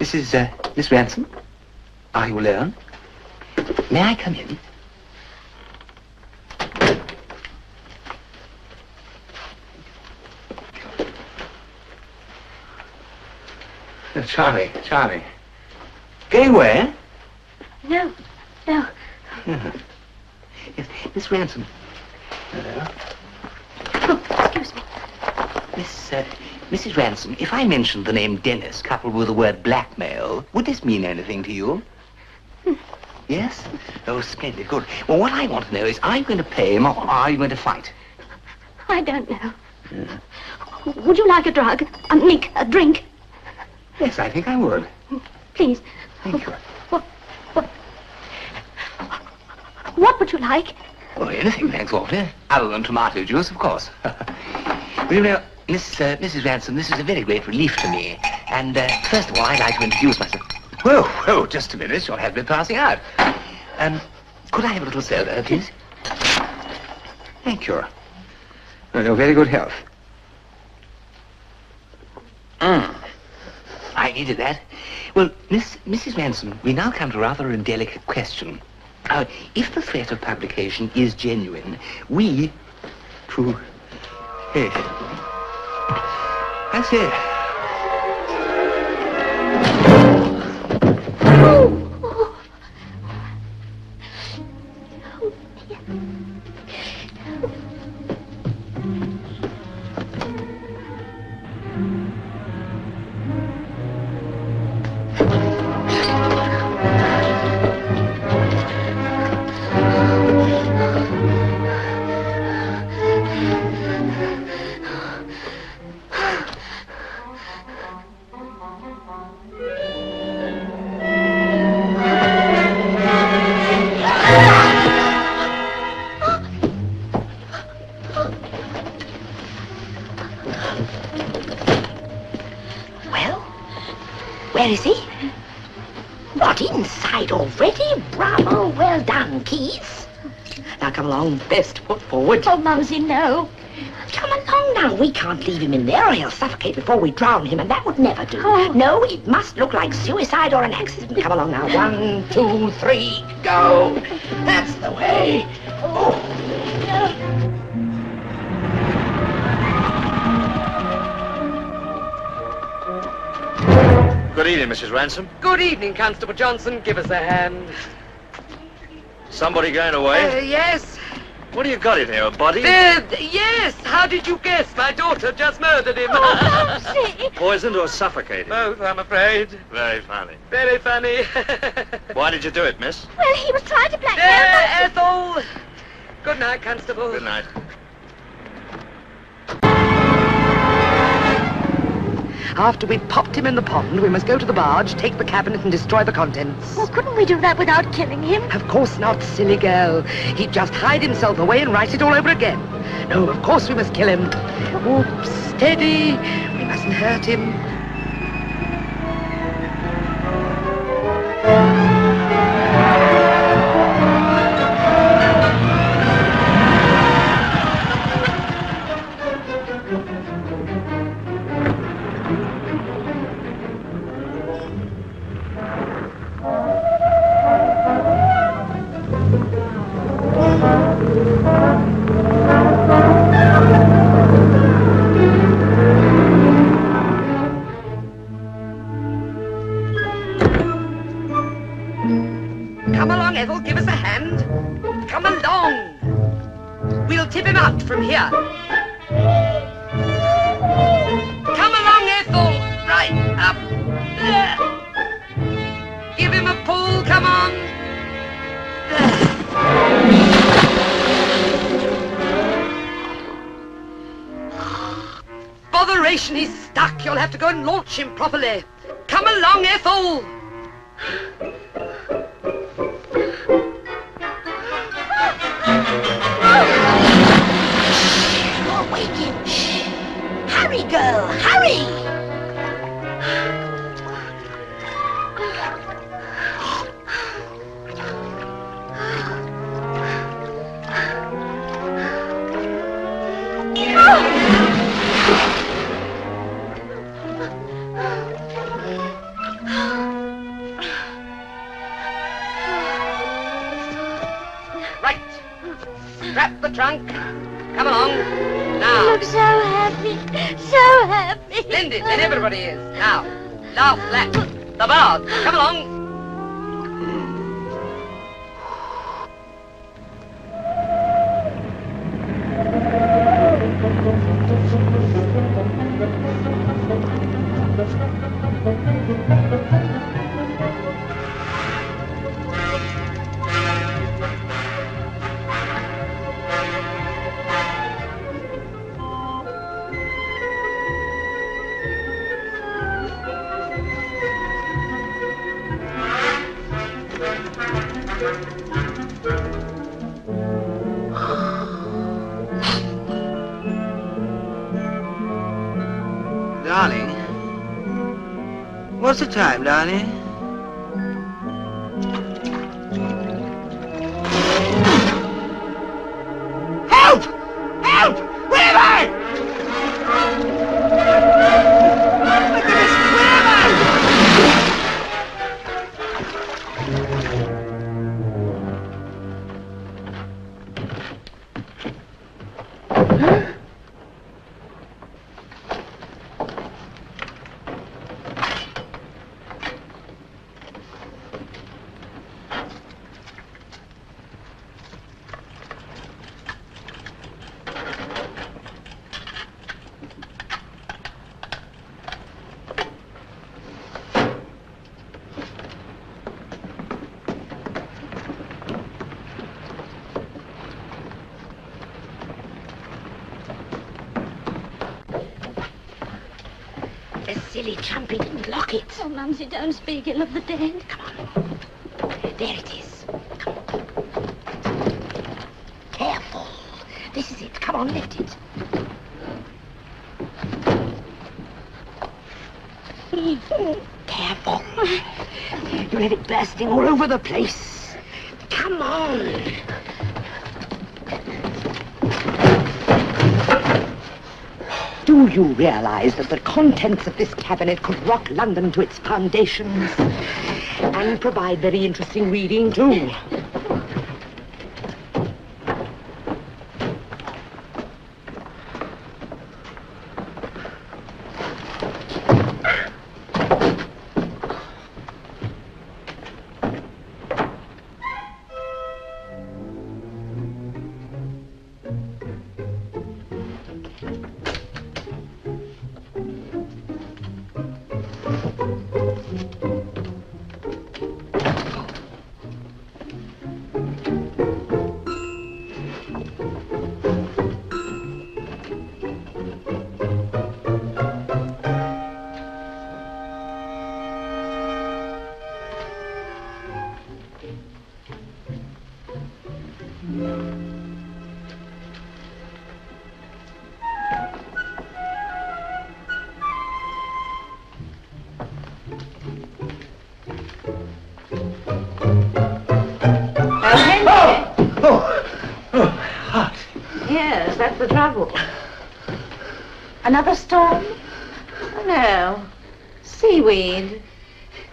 This is Miss Ransom. Are you alone? May I come in? Charlie, Charlie. Going where? No, no. Yes, Miss Ransom. Hello. Oh, excuse me. Mrs. Ransom, if I mentioned the name Dennis coupled with the word blackmail, would this mean anything to you? Yes? Oh, splendid, good. Well, what I want to know is, are you going to pay him or are you going to fight? I don't know. Would you like a drug? A drink? Yes, I think I would. Please. Thank you. What would you like? Oh, anything, thanks, Walter. Other than tomato juice, of course. Well, you know, Mrs. Ransom, this is a very great relief to me. And, first of all, I'd like to introduce myself. Whoa, just a minute. Your has been passing out. Could I have a little soda, please? Thank you. Well, your very good health. I needed that. Well, Mrs. Ransom, we now come to rather a delicate question. If the threat of publication is genuine, we... Hey. I say... Where is he? What, inside already? Bravo, well done, Keith. Now come along, best foot forward. Oh, Mumsy, no. Come along now, we can't leave him in there or he'll suffocate before we drown him, and that would never do. Oh. No, it must look like suicide or an accident. Come along now, 1, 2, 3, go. That's the way. Oh. Good evening, Mrs. Ransom. Good evening, Constable Johnson. Give us a hand. Somebody going away? Yes. What do you got in here, a body? Yes. How did you guess? My daughter just murdered him. Oh, Poisoned or suffocated? Both, I'm afraid. Very funny. Very funny. Why did you do it, miss? Well, he was trying to blackmail Ethel. Good night, Constable. Good night. After we've popped him in the pond, we must go to the barge, take the cabinet and destroy the contents. Well, couldn't we do that without killing him? Of course not, silly girl. He'd just hide himself away and write it all over again. No, of course we must kill him. Oops, steady. We mustn't hurt him. Come along, Ethel, give us a hand. Come along. We'll tip him out from here. Come along, Ethel. Right up there. Give him a pull, come on. Botheration, he's stuck. You'll have to go and launch him properly. Come along, Ethel. You'll wake him. Shh. Hurry, girl, hurry. Strap the trunk. Come along. Now. You look so happy. So happy. Splendid. Then everybody is. Now. Last lap. The bars. Come along. Darling, what's the time, darling? Help! Help! Where am I? Oh my goodness, where am Silly Trumpy didn't lock it. Oh, Mumsy, don't speak ill of the dead. Come on. There it is. Come on. Careful. This is it. Come on, lift it. Careful. You have it bursting all over the place. Come on. Do you realize that the contents of this cabinet could rock London to its foundations and provide very interesting reading, too? Yes, that's the trouble. Another storm? Oh, no. Seaweed.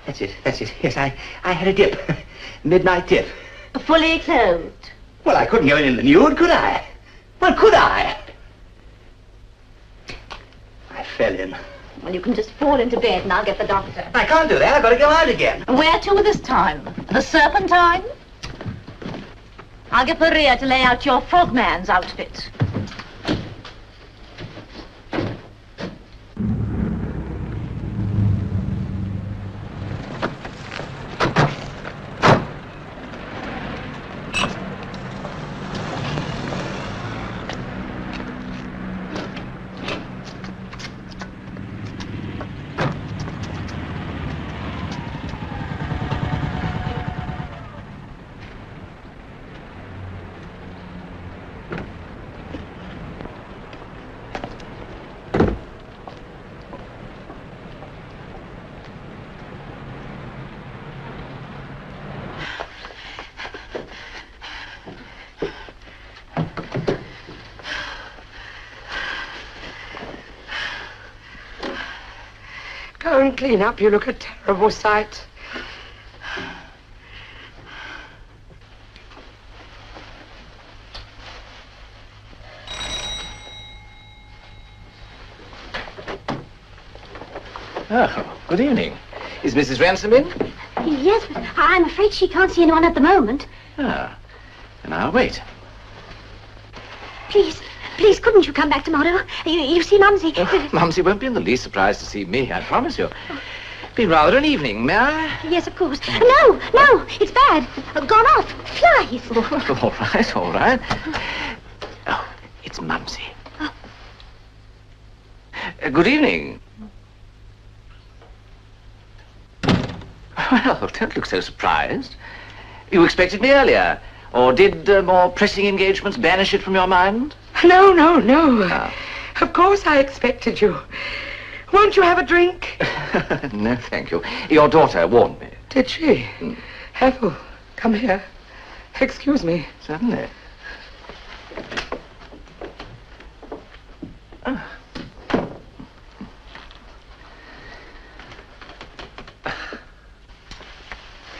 That's it. Yes, I had a dip. Midnight dip. Fully clothed. Well, I couldn't go in the nude, could I? Well, could I? I fell in. Well, you can just fall into bed and I'll get the doctor. I can't do that. I've got to go out again. And where to this time? The Serpentine? I'll get Maria to lay out your frogman's outfit. Go and clean up. You look a terrible sight. Oh, good evening. Is Mrs. Ransom in? Yes, but I'm afraid she can't see anyone at the moment. Ah, then I'll wait. Please, couldn't you come back tomorrow? You see, Mumsy... Oh, Mumsy won't be in the least surprised to see me, I promise you. Be rather an evening, may I? Yes, of course. No, it's bad. Gone off. Flies. All right. Oh, it's Mumsy. Oh. Good evening. Well, don't look so surprised. You expected me earlier. Or did more pressing engagements banish it from your mind? No. Of course I expected you. Won't you have a drink? No, thank you. Your daughter warned me. Did she? Ethel, come here. Excuse me. Certainly.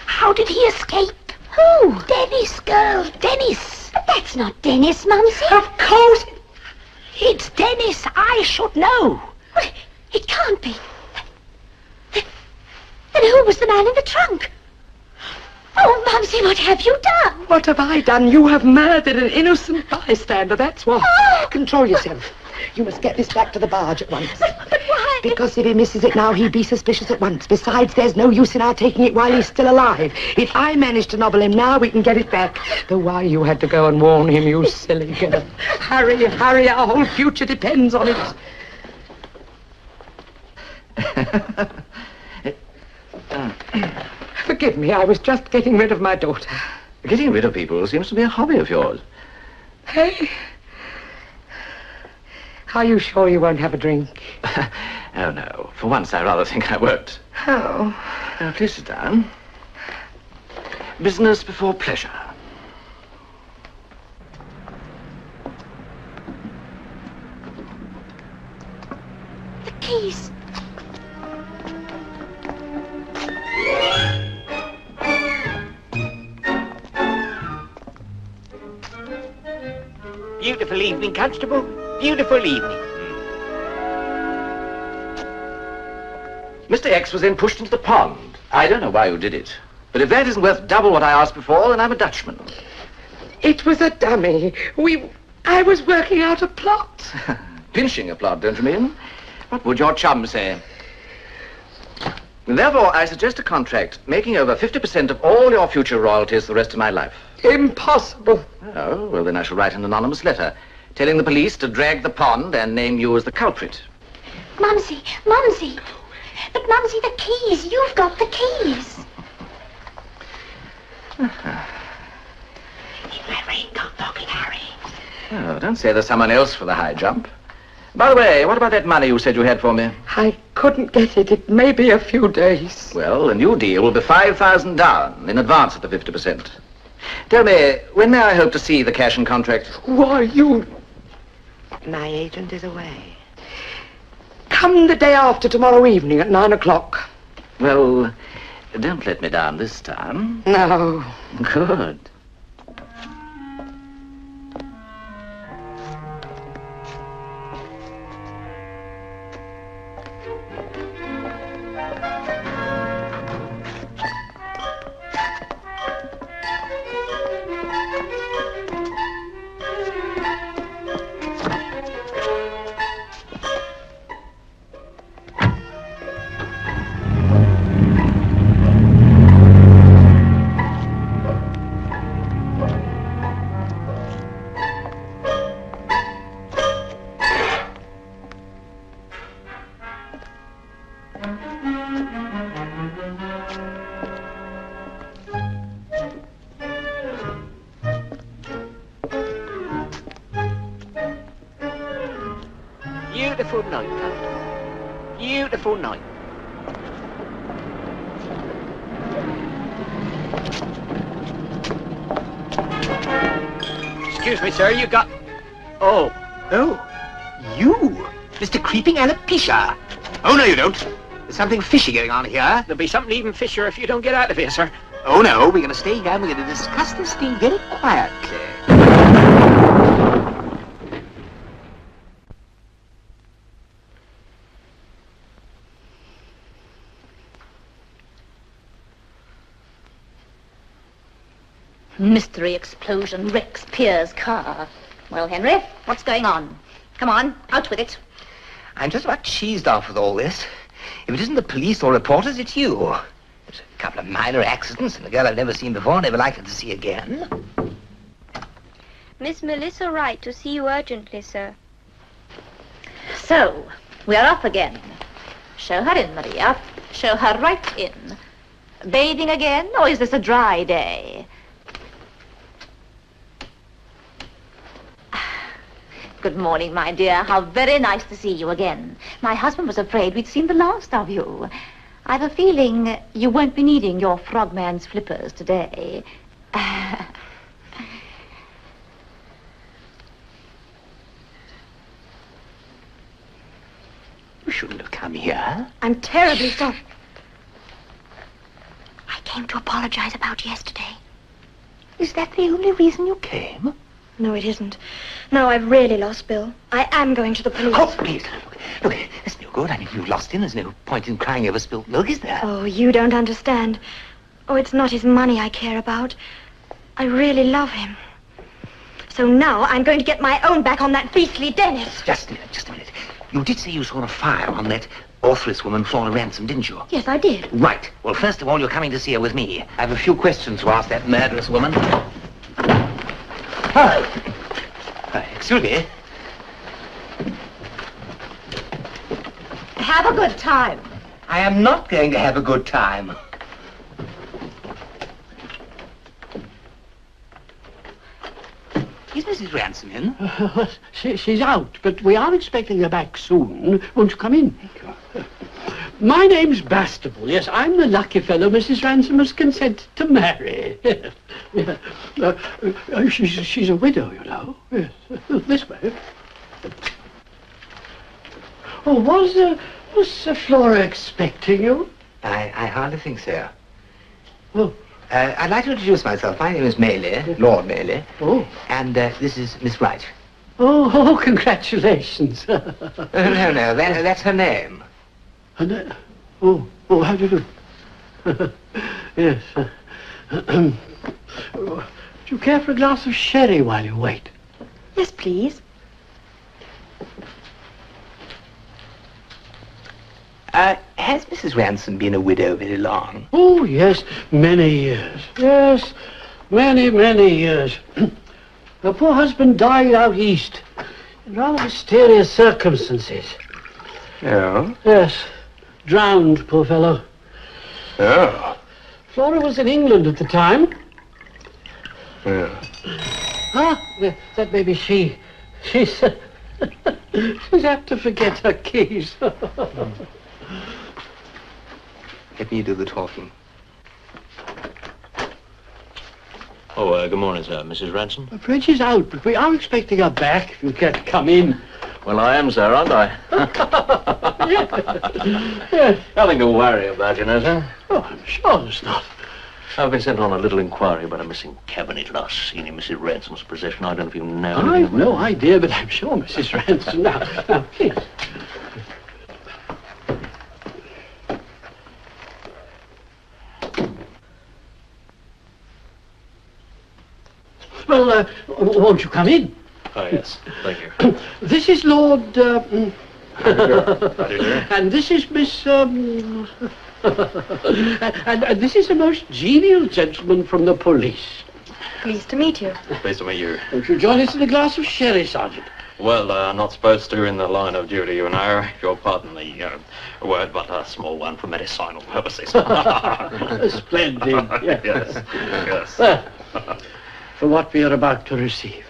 How did he escape? Who? Dennis, girl. Dennis. But that's not Dennis, Mumsy. Of course. It's Dennis. I should know. Well, it can't be. Then who was the man in the trunk? Oh, Mumsy, what have you done? What have I done? You have murdered an innocent bystander, that's what. Oh. Control yourself. You must get this back to the barge at once. But why? Because if he misses it now, he'd be suspicious at once. Besides, there's no use in our taking it while he's still alive. If I manage to nobble him now, we can get it back. Though why you had to go and warn him, you silly girl. Hurry, our whole future depends on it. Forgive me, I was just getting rid of my daughter. Getting rid of people seems to be a hobby of yours. Hey? Are you sure you won't have a drink? Oh, no. For once, I rather think I won't. Oh. Please sit down. Business before pleasure. The keys. Beautiful evening, Constable. Beautiful evening. Mr. X was then pushed into the pond. I don't know why you did it. But if that isn't worth double what I asked before, then I'm a Dutchman. It was a dummy. I was working out a plot. Pinching a plot, don't you mean? What would your chum say? Therefore, I suggest a contract making over 50% of all your future royalties the rest of my life. Impossible. Oh, well, then I shall write an anonymous letter telling the police to drag the pond and name you as the culprit. Mumsy. But, Mumsy, the keys. You've got the keys. My raincoat pocket, Harry. Oh, don't say there's someone else for the high jump. By the way, what about that money you said you had for me? I couldn't get it. It may be a few days. Well, the new deal will be 5,000 down in advance of the 50%. Tell me, when may I hope to see the cash and contract? Why, you... My agent is away. Come the day after tomorrow evening at 9 o'clock. Well, don't let me down this time. No. Good. Beautiful night, Constable. Beautiful night. Excuse me, sir, you got... Oh, you, Mr. Creeping Alopecia. Oh, no, you don't. There's something fishy going on here. There'll be something even fishier if you don't get out of here, sir. Oh, no, we're going to stay here and we're going to discuss this thing very quietly. Mystery explosion wrecks Pierre's car. Well, Henry, what's going on? Come on, out with it. I'm just about cheesed off with all this. If it isn't the police or reporters, it's you. It's a couple of minor accidents and a girl I've never seen before, never likely to see again. Miss Melissa Wright to see you urgently, sir. So, we are off again. Show her in, Maria. Show her right in. Bathing again, or is this a dry day? Good morning, my dear. How very nice to see you again. My husband was afraid we'd seen the last of you. I've a feeling you won't be needing your frogman's flippers today. You shouldn't have come here. I'm terribly sorry. I came to apologize about yesterday. Is that the only reason you came? No, it isn't. No, I've really lost Bill. I am going to the police. Oh, please. Look, that's no good. I mean, you lost him. There's no point in crying over spilt milk, is there? Oh, you don't understand. Oh, it's not his money I care about. I really love him. So now I'm going to get my own back on that beastly Dennis. Just a minute. You did say you saw a file on that authoress woman, Flora Ransom, didn't you? Yes, I did. Right. Well, first of all, you're coming to see her with me. I have a few questions to ask that murderous woman. Excuse me. Have a good time. I am not going to have a good time. Is Mrs. Ransom in? She's out, but we are expecting her back soon. Won't you come in? My name's Bastable. Yes, I'm the lucky fellow Mrs. Ransom has consented to marry. She's a widow, you know. Yes. This way. Oh, was Flora expecting you? I hardly think so. Oh. I'd like to introduce myself. My name is Mayley, Lord Mayley. Oh. And this is Miss Wright. Oh, congratulations. No, that's her name. Her name? Oh, how do you do? Yes. Do you care for a glass of sherry while you wait? Yes, please. Has Mrs. Ransom been a widow very long? Oh, yes, many years. Yes, many years. Her poor husband died out east in rather mysterious circumstances. Oh? Yes, drowned, poor fellow. Oh. Flora was in England at the time. Yeah. That may be she. She's apt to forget her keys. Let me do the talking. Oh, good morning, sir. Mrs. Ransom? I'm afraid she's out, but we are expecting her back if you care to come in. Well, I am, sir, aren't I? Yes. Nothing to worry about, you know, sir. Oh, I'm sure there's not. I've been sent on a little inquiry about a missing cabinet last seen in Mrs. Ransom's possession. I don't know if you know anything I've no idea, but I'm sure Mrs. Ransom. Now, please. Well, won't you come in? Oh, yes. Thank you. This is Lord... How do you do? And this is Miss... and this is a most genial gentleman from the police. Pleased to meet you. Pleased to meet you. Won't you join us in a glass of sherry, Sergeant? Well, I'm not supposed to in the line of duty, you know. If you'll pardon the word, but a small one for medicinal purposes. Splendid. Yes. Yes. For what we are about to receive.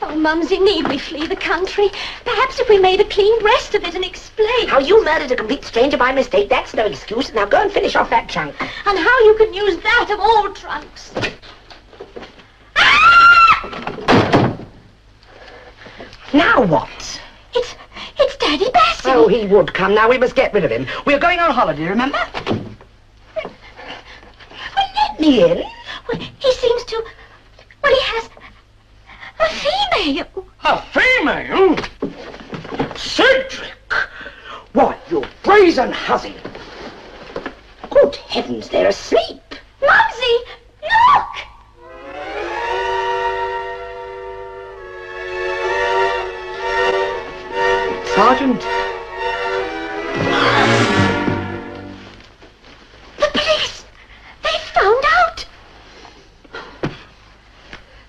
Oh, Mumsy, need we flee the country? Perhaps if we made a clean breast of it and explained... How you murdered a complete stranger by mistake, that's no excuse. Now go and finish off that chunk. And how you can use that of all trunks. Now what? It's Daddy Bassett. Oh, he would come. Now we must get rid of him. We're going on holiday, remember? Well, let me in. Well, he seems to... Well, he has... a female. A female? Cedric! Why, you brazen hussy! Good heavens, they're asleep. Mumsy, look! Sergeant. The police! They've found out!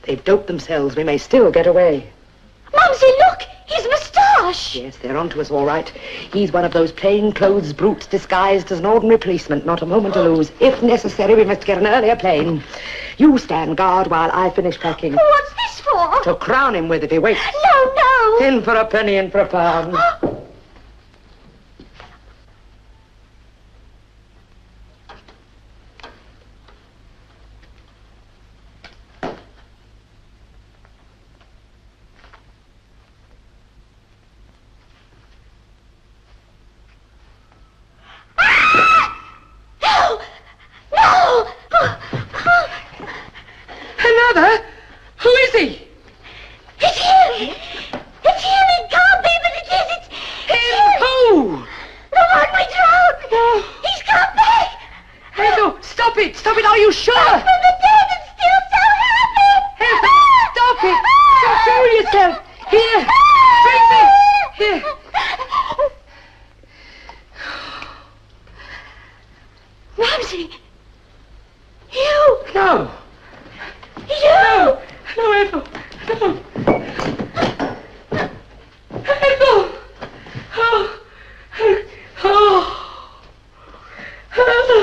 They've doped themselves. We may still get away. Mumsy, look! His moustache! Yes, they're onto us all right. He's one of those plainclothes brutes disguised as an ordinary policeman. Not a moment to lose. If necessary, we must get an earlier plane. You stand guard while I finish packing. What's this for? To crown him with if he waits. No, no! In for a penny, in for a pound. Another? Who is he? It's him! It's him! It can't be, but it is! It's him! Who? The one we drowned! He's come back! Ethel, stop it! Stop it! Are you sure? Back from the dead and still so happy! Ethel, stop it! Control yourself! Here! Drink this! Here! Ramsey! You! No! You! No! No, Ethel! No! Ethel! Oh! Oh! Ethel!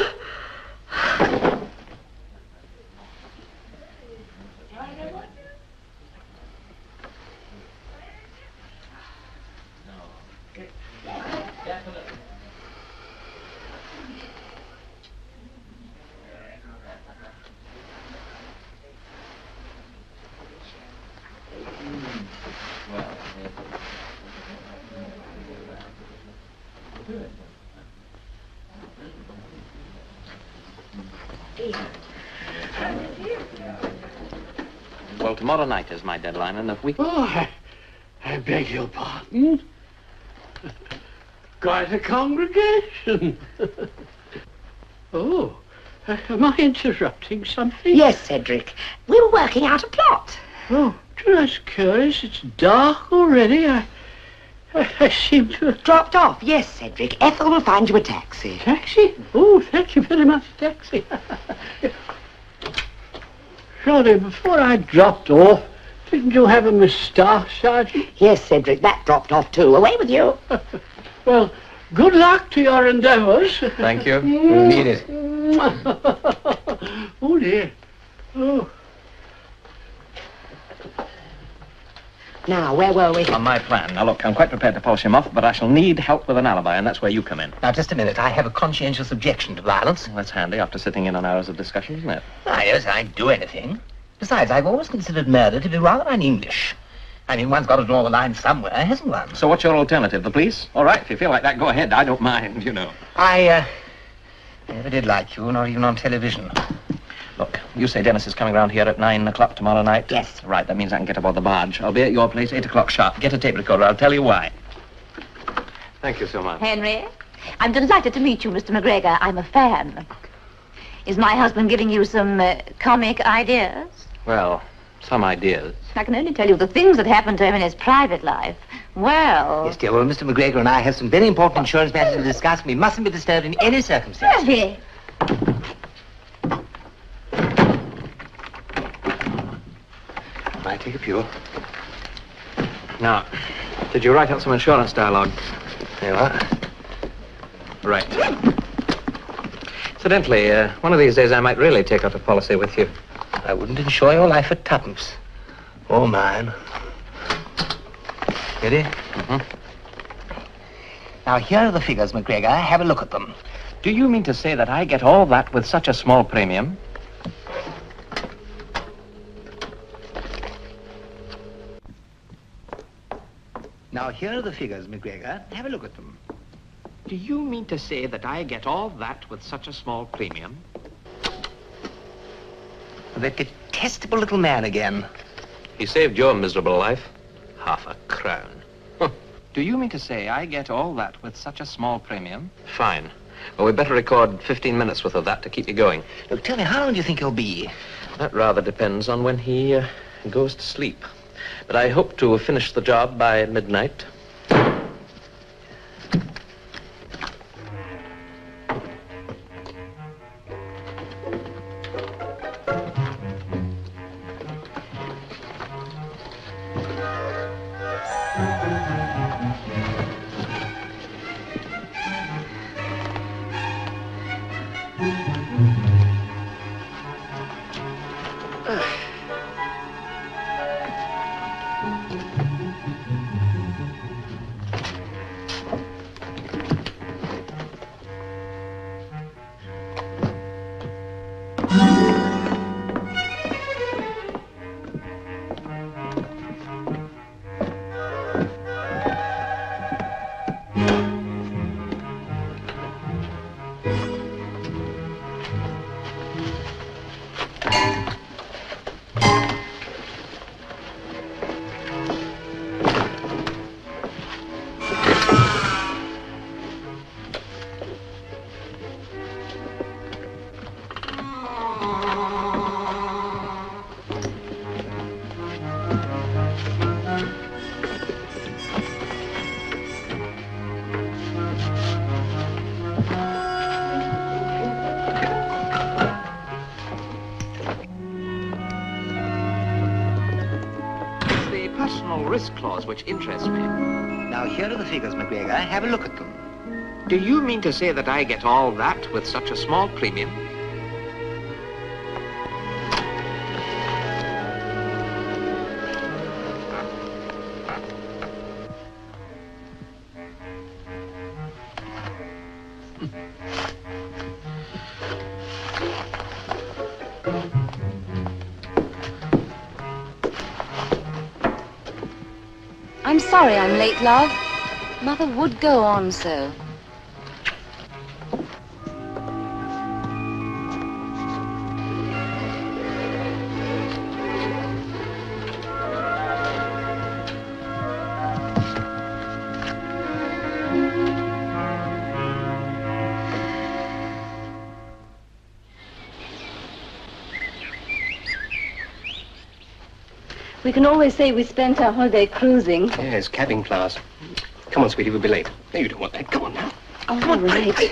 Well, tomorrow night is my deadline, and if we... Oh, I beg your pardon. Quite a congregation. Oh, am I interrupting something? Yes, Cedric. We were working out a plot. Oh, that's curious. It's dark already. I seem to have... Dropped off. Yes, Cedric. Ethel will find you a taxi. Taxi? Oh, thank you very much, taxi. Shirley, before I dropped off, didn't you have a moustache, Sergeant? Yes, Cedric. That dropped off too. Away with you. Well, good luck to your endeavours. Thank you. We'll need it. Oh, dear. Oh. Now, where were we? On my plan. Now, look, I'm quite prepared to polish him off, but I shall need help with an alibi, and that's where you come in. Now, just a minute. I have a conscientious objection to violence. Well, that's handy after sitting in on hours of discussion, isn't it? Ah, yes, I'd do anything. Besides, I've always considered murder to be rather un-English. I mean, one's got to draw the line somewhere, hasn't one? So what's your alternative? The police? All right, if you feel like that, go ahead. I don't mind, you know. I never did like you, not even on television. Look, you say Dennis is coming round here at 9 o'clock tomorrow night? Yes. Right, that means I can get aboard the barge. I'll be at your place 8 o'clock sharp. Get a tape recorder. I'll tell you why. Thank you so much. Henry, I'm delighted to meet you, Mr. McGregor. I'm a fan. Is my husband giving you some comic ideas? Well, some ideas. I can only tell you the things that happened to him in his private life. Well... Yes, dear, well, Mr. McGregor and I have some very important insurance matters to discuss. We mustn't be disturbed in any circumstance. Really? I take a few. Now, did you write out some insurance dialogue? There you are. Right. Incidentally, one of these days I might really take out a policy with you. I wouldn't insure your life for tuppence. Or mine. Ready? Mm-hmm. Now, here are the figures, McGregor. Have a look at them. Do you mean to say that I get all that with such a small premium? Now, here are the figures, McGregor. Have a look at them. Do you mean to say that I get all that with such a small premium? That detestable little man again. He saved your miserable life. Half a crown. Do you mean to say I get all that with such a small premium? Fine. Well, we'd better record 15 minutes worth of that to keep you going. Look, tell me, how long do you think he'll be? That rather depends on when he goes to sleep. But I hope to have finished the job by midnight. Risk clause which interests me. Now, here are the figures, McGregor. Have a look at them. Do you mean to say that I get all that with such a small premium? I'm sorry I'm late, love. Mother would go on so. We can always say we spent our holiday cruising. Yes, cabin class. Come on, sweetie, we'll be late. No, you don't want that. Come on now. All right.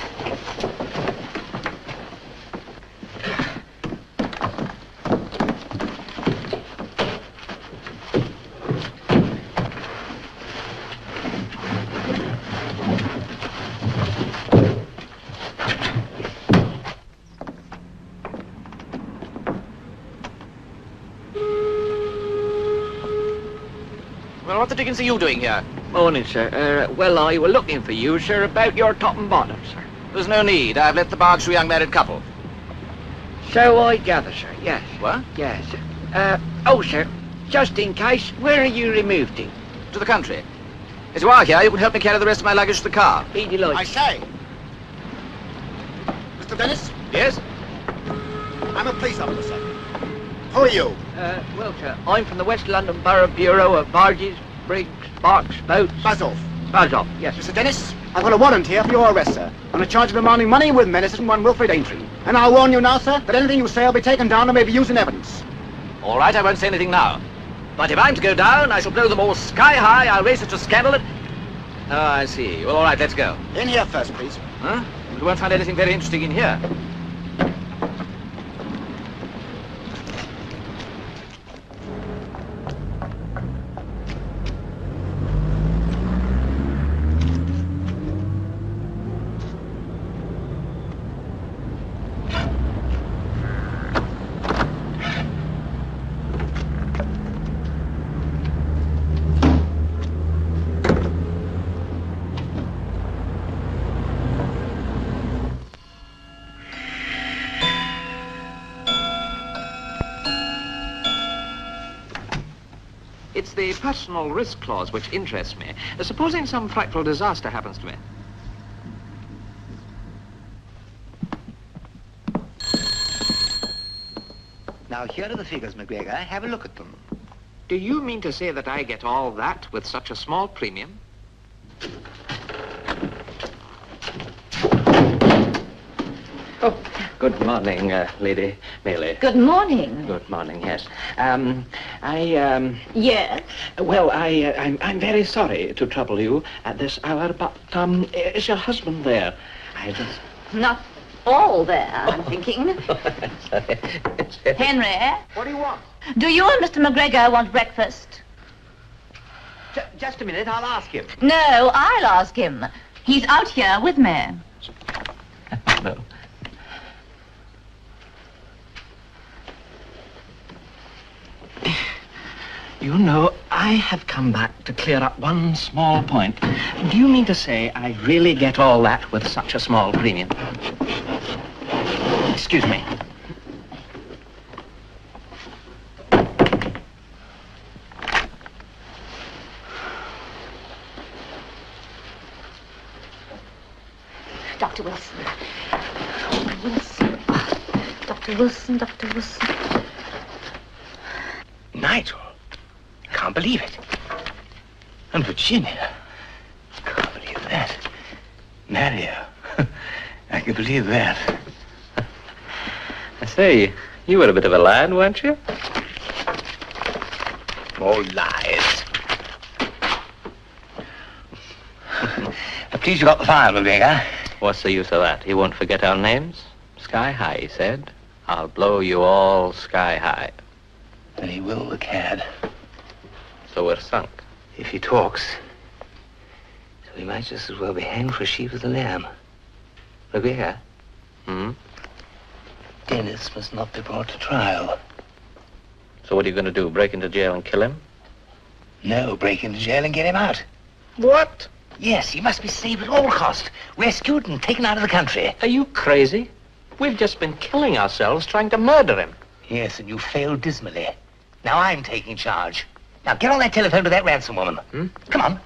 What the dickens are you doing here? Morning, sir. Well, I were looking for you, sir, about your top and bottom, sir. There's no need. I've left the barge to a young married couple. So I gather, sir. Yes. What? Yes. Oh, sir, just in case, where are you removed to? To the country. As you are here, you can help me carry the rest of my luggage to the car. Be delighted. I say, Mr. Dennis? Yes? I'm a police officer. Who are you? Well, sir, I'm from the West London Borough Bureau of Barges, Brigs, Barks, Boats. Buzz off. Buzz off, yes. Mr. Dennis, I've got a warrant here for your arrest, sir, on a charge of demanding money with menace from one Wilfred Aintree. And I'll warn you now, sir, that anything you say will be taken down and may be used in evidence. All right, I won't say anything now. But if I'm to go down, I shall blow them all sky high. I'll raise such a scandal that... Oh, I see. Well, all right, let's go. In here first, please. Huh? We won't find anything very interesting in here. It's the personal risk clause which interests me. Supposing some frightful disaster happens to me. Now, here are the figures, McGregor. Have a look at them. Do you mean to say that I get all that with such a small premium? Good morning, Lady Bailey. Good morning. Good morning, yes. Yes? Well, I'm very sorry to trouble you at this hour, but, is your husband there? I just... Not all there, I'm thinking. Sorry. Henry? What do you want? Do you and Mr. McGregor want breakfast? Just a minute, I'll ask him. No, I'll ask him. He's out here with me. No. You know, I have come back to clear up one small point. Do you mean to say I really get all that with such a small premium? Excuse me. Dr. Wilson. Oh, Wilson. Dr. Wilson, Dr. Wilson. Nigel. Can't believe it. And Virginia. Can't believe that. Marry her. I can believe that. I say, you were a bit of a lad, weren't you? All lies. Please, you got the file, McGregor. What's the use of that? He won't forget our names. Sky high, he said. I'll blow you all sky high. And he will, the cad. So we're sunk. If he talks, so he might just as well be hanged for a sheep as a lamb. McGregor? Dennis must not be brought to trial. So what are you going to do, break into jail and kill him? No, break into jail and get him out. What? Yes, he must be saved at all cost. Rescued and taken out of the country. Are you crazy? We've just been killing ourselves trying to murder him. Yes, and you failed dismally. Now I'm taking charge. Now get on that telephone to that ransom woman. Come on.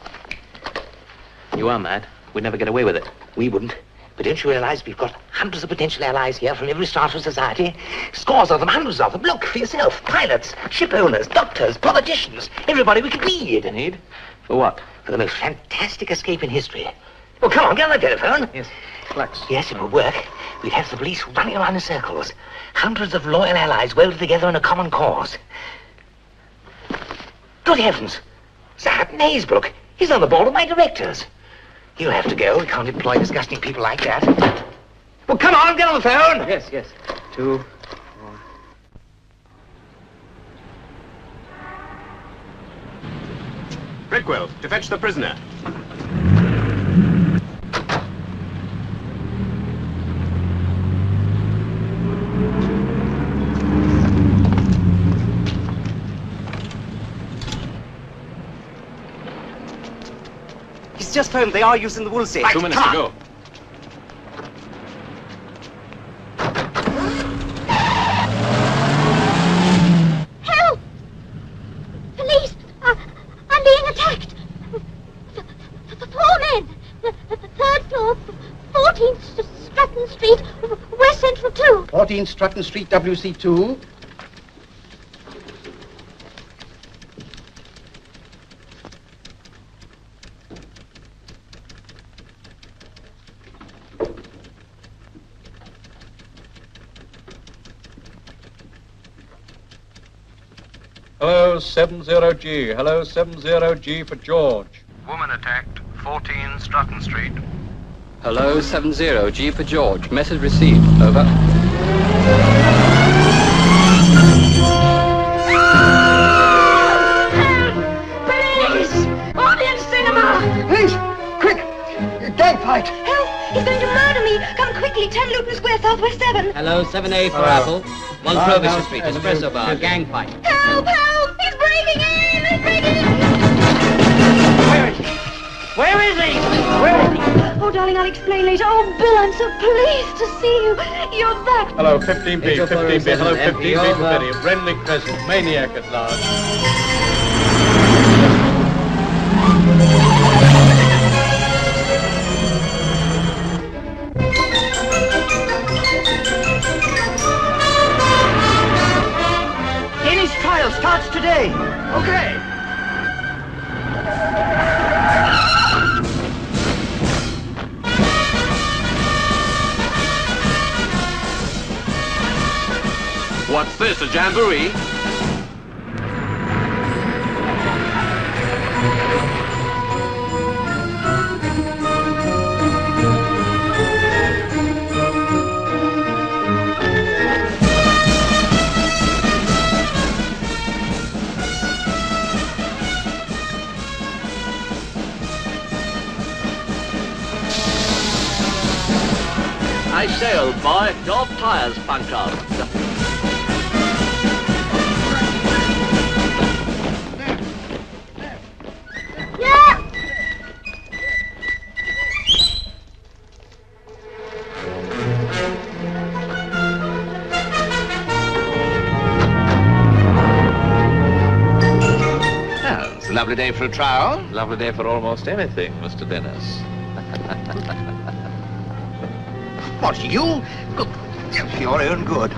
You are mad. We'd never get away with it. We wouldn't. But don't you realize we've got hundreds of potential allies here from every strata of society? Scores of them, hundreds of them. Look for yourself. Pilots, ship owners, doctors, politicians. Everybody we could need. Need? For what? For the most fantastic escape in history. Well, come on, get on the telephone. Yes. Flex. Yes, it would work. We'd have the police running around in circles. Hundreds of loyal allies welded together in a common cause. Good heavens. Sir Hutton Haysbrook. He's on the board of my directors. He'll have to go. We can't employ disgusting people like that. Well, come on, get on the phone. Yes, yes. 2, 4. Bridwell, to fetch the prisoner. He's just home. They are using the wool safe. Right, 2 minutes to go. Help! Police! I'm being attacked. Four men. The third floor, 14th Stratton Street, West Central 2. 14 Stratton Street, WC2. Hello, 70G. Hello, 70G for George. Woman attacked, 14 Stratton Street. Hello, 70G for George. Message received. Over. Police! Audience cinema! Police! Quick! Gang fight! Help! He's going to murder me! Come quickly, 10 Luton Square, Southwest 7. Hello, 7A for Apple. 1 Provision Street, espresso bar, gang fight. Help! Help! He's breaking in! He's breaking in! Where is he? Where is he? Where is he? Oh, darling, I'll explain later. Oh, Bill, I'm so pleased to see you. You're back. Hello, 15B, 15B. Hello, 15B for Betty. Friendly Crescent, maniac at large. Dennis' trial starts today. Okay. There's the jamboree. I say, old boy, your tire's punctured. Well, it's a lovely day for a trial. Lovely day for almost anything, Mr. Dennis. What, you? Good. For your own good.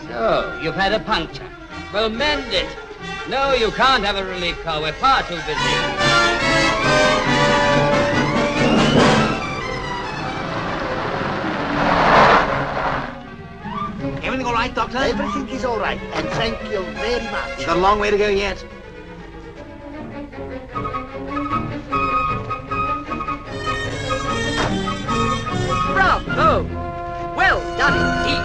So, you've had a puncture. Well, mend it. No, you can't have a relief car. We're far too busy. Everything all right, Doctor? Everything is all right, and thank you very much. You've got a long way to go yet. Bravo! Well done indeed.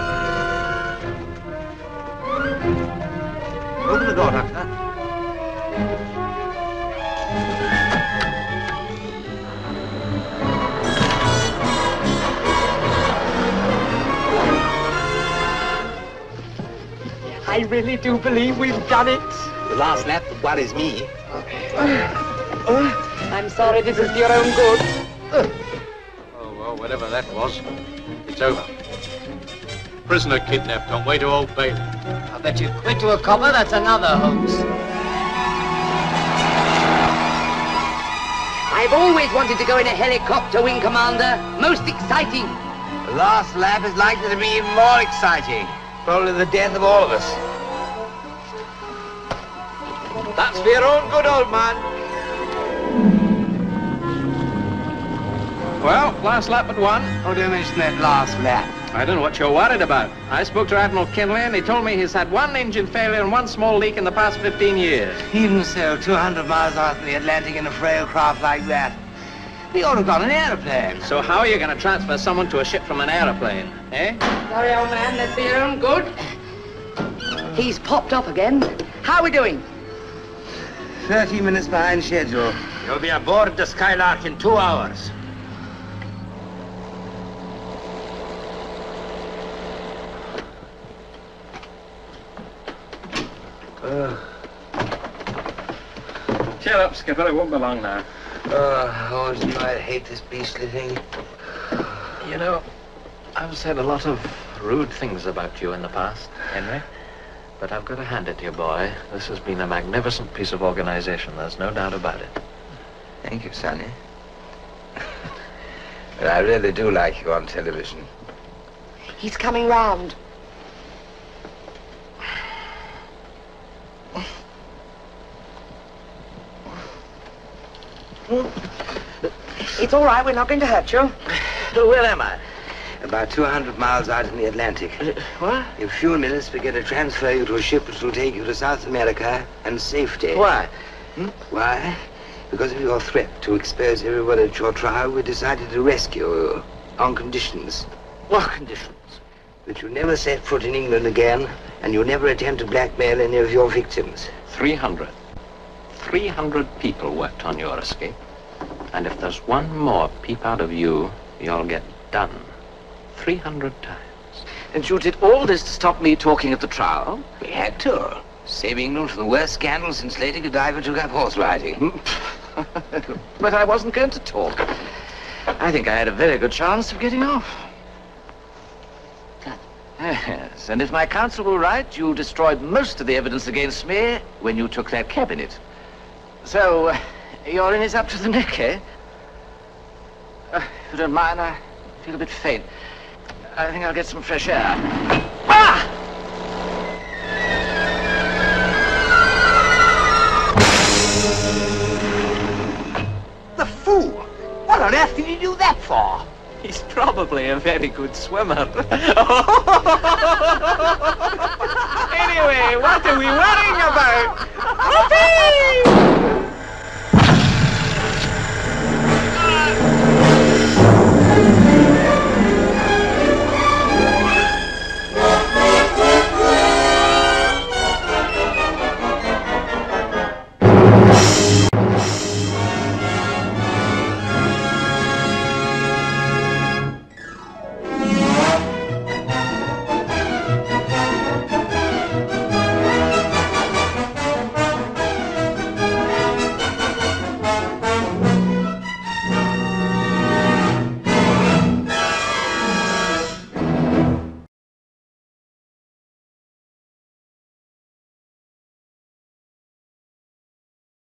Open the door, Doctor. I really do believe we've done it. The last lap worries me. I'm sorry, this is for your own good. Oh, well, whatever that was, it's over. Prisoner kidnapped on way to Old Bailey. I bet you quit to a copper, that's another hoax. I've always wanted to go in a helicopter, Wing Commander. Most exciting. The last lap is likely to be even more exciting. Probably the death of all of us. That's for your own good, old man. Well, last lap but one. Oh, don't mention that last lap. I don't know what you're worried about. I spoke to Admiral Kinley and he told me he's had one engine failure and one small leak in the past 15 years. Even so, 200 miles out in the Atlantic in a frail craft like that. We ought to have got an aeroplane. So how are you going to transfer someone to a ship from an aeroplane, eh? Sorry, old man, that's for your own good. He's popped up again. How are we doing? 30 minutes behind schedule. You'll be aboard the Skylark in 2 hours. Cheer up, Skipper. It won't be long now. I always knew I'd hate this beastly thing. You know, I've said a lot of rude things about you in the past, Henry. But I've got to hand it to you, boy. This has been a magnificent piece of organization. There's no doubt about it. Thank you, Sonny. But I really do like you on television. He's coming round. It's all right, we're not going to hurt you. Where am I? About 200 miles out in the Atlantic. What? In a few minutes, we're going to transfer you to a ship which will take you to South America and safety. Why? Why? Because of your threat to expose everyone at your trial, we decided to rescue you on conditions. What conditions? That you never set foot in England again, and you never attempt to blackmail any of your victims. 300 people worked on your escape. And if there's one more peep out of you, you'll get done. 300 times. And you did all this to stop me talking at the trial? We had to. Save England from the worst scandal since Lady Godiva took up horse riding. But I wasn't going to talk. I think I had a very good chance of getting off. Yes, and if my counsel were right, you destroyed most of the evidence against me when you took that cabinet. So, you're in it up to the neck, eh? If you don't mind, I feel a bit faint. I think I'll get some fresh air. Ah! The fool! What on earth did he do that for? He's probably a very good swimmer. Anyway, what are we worrying about? Whoopee!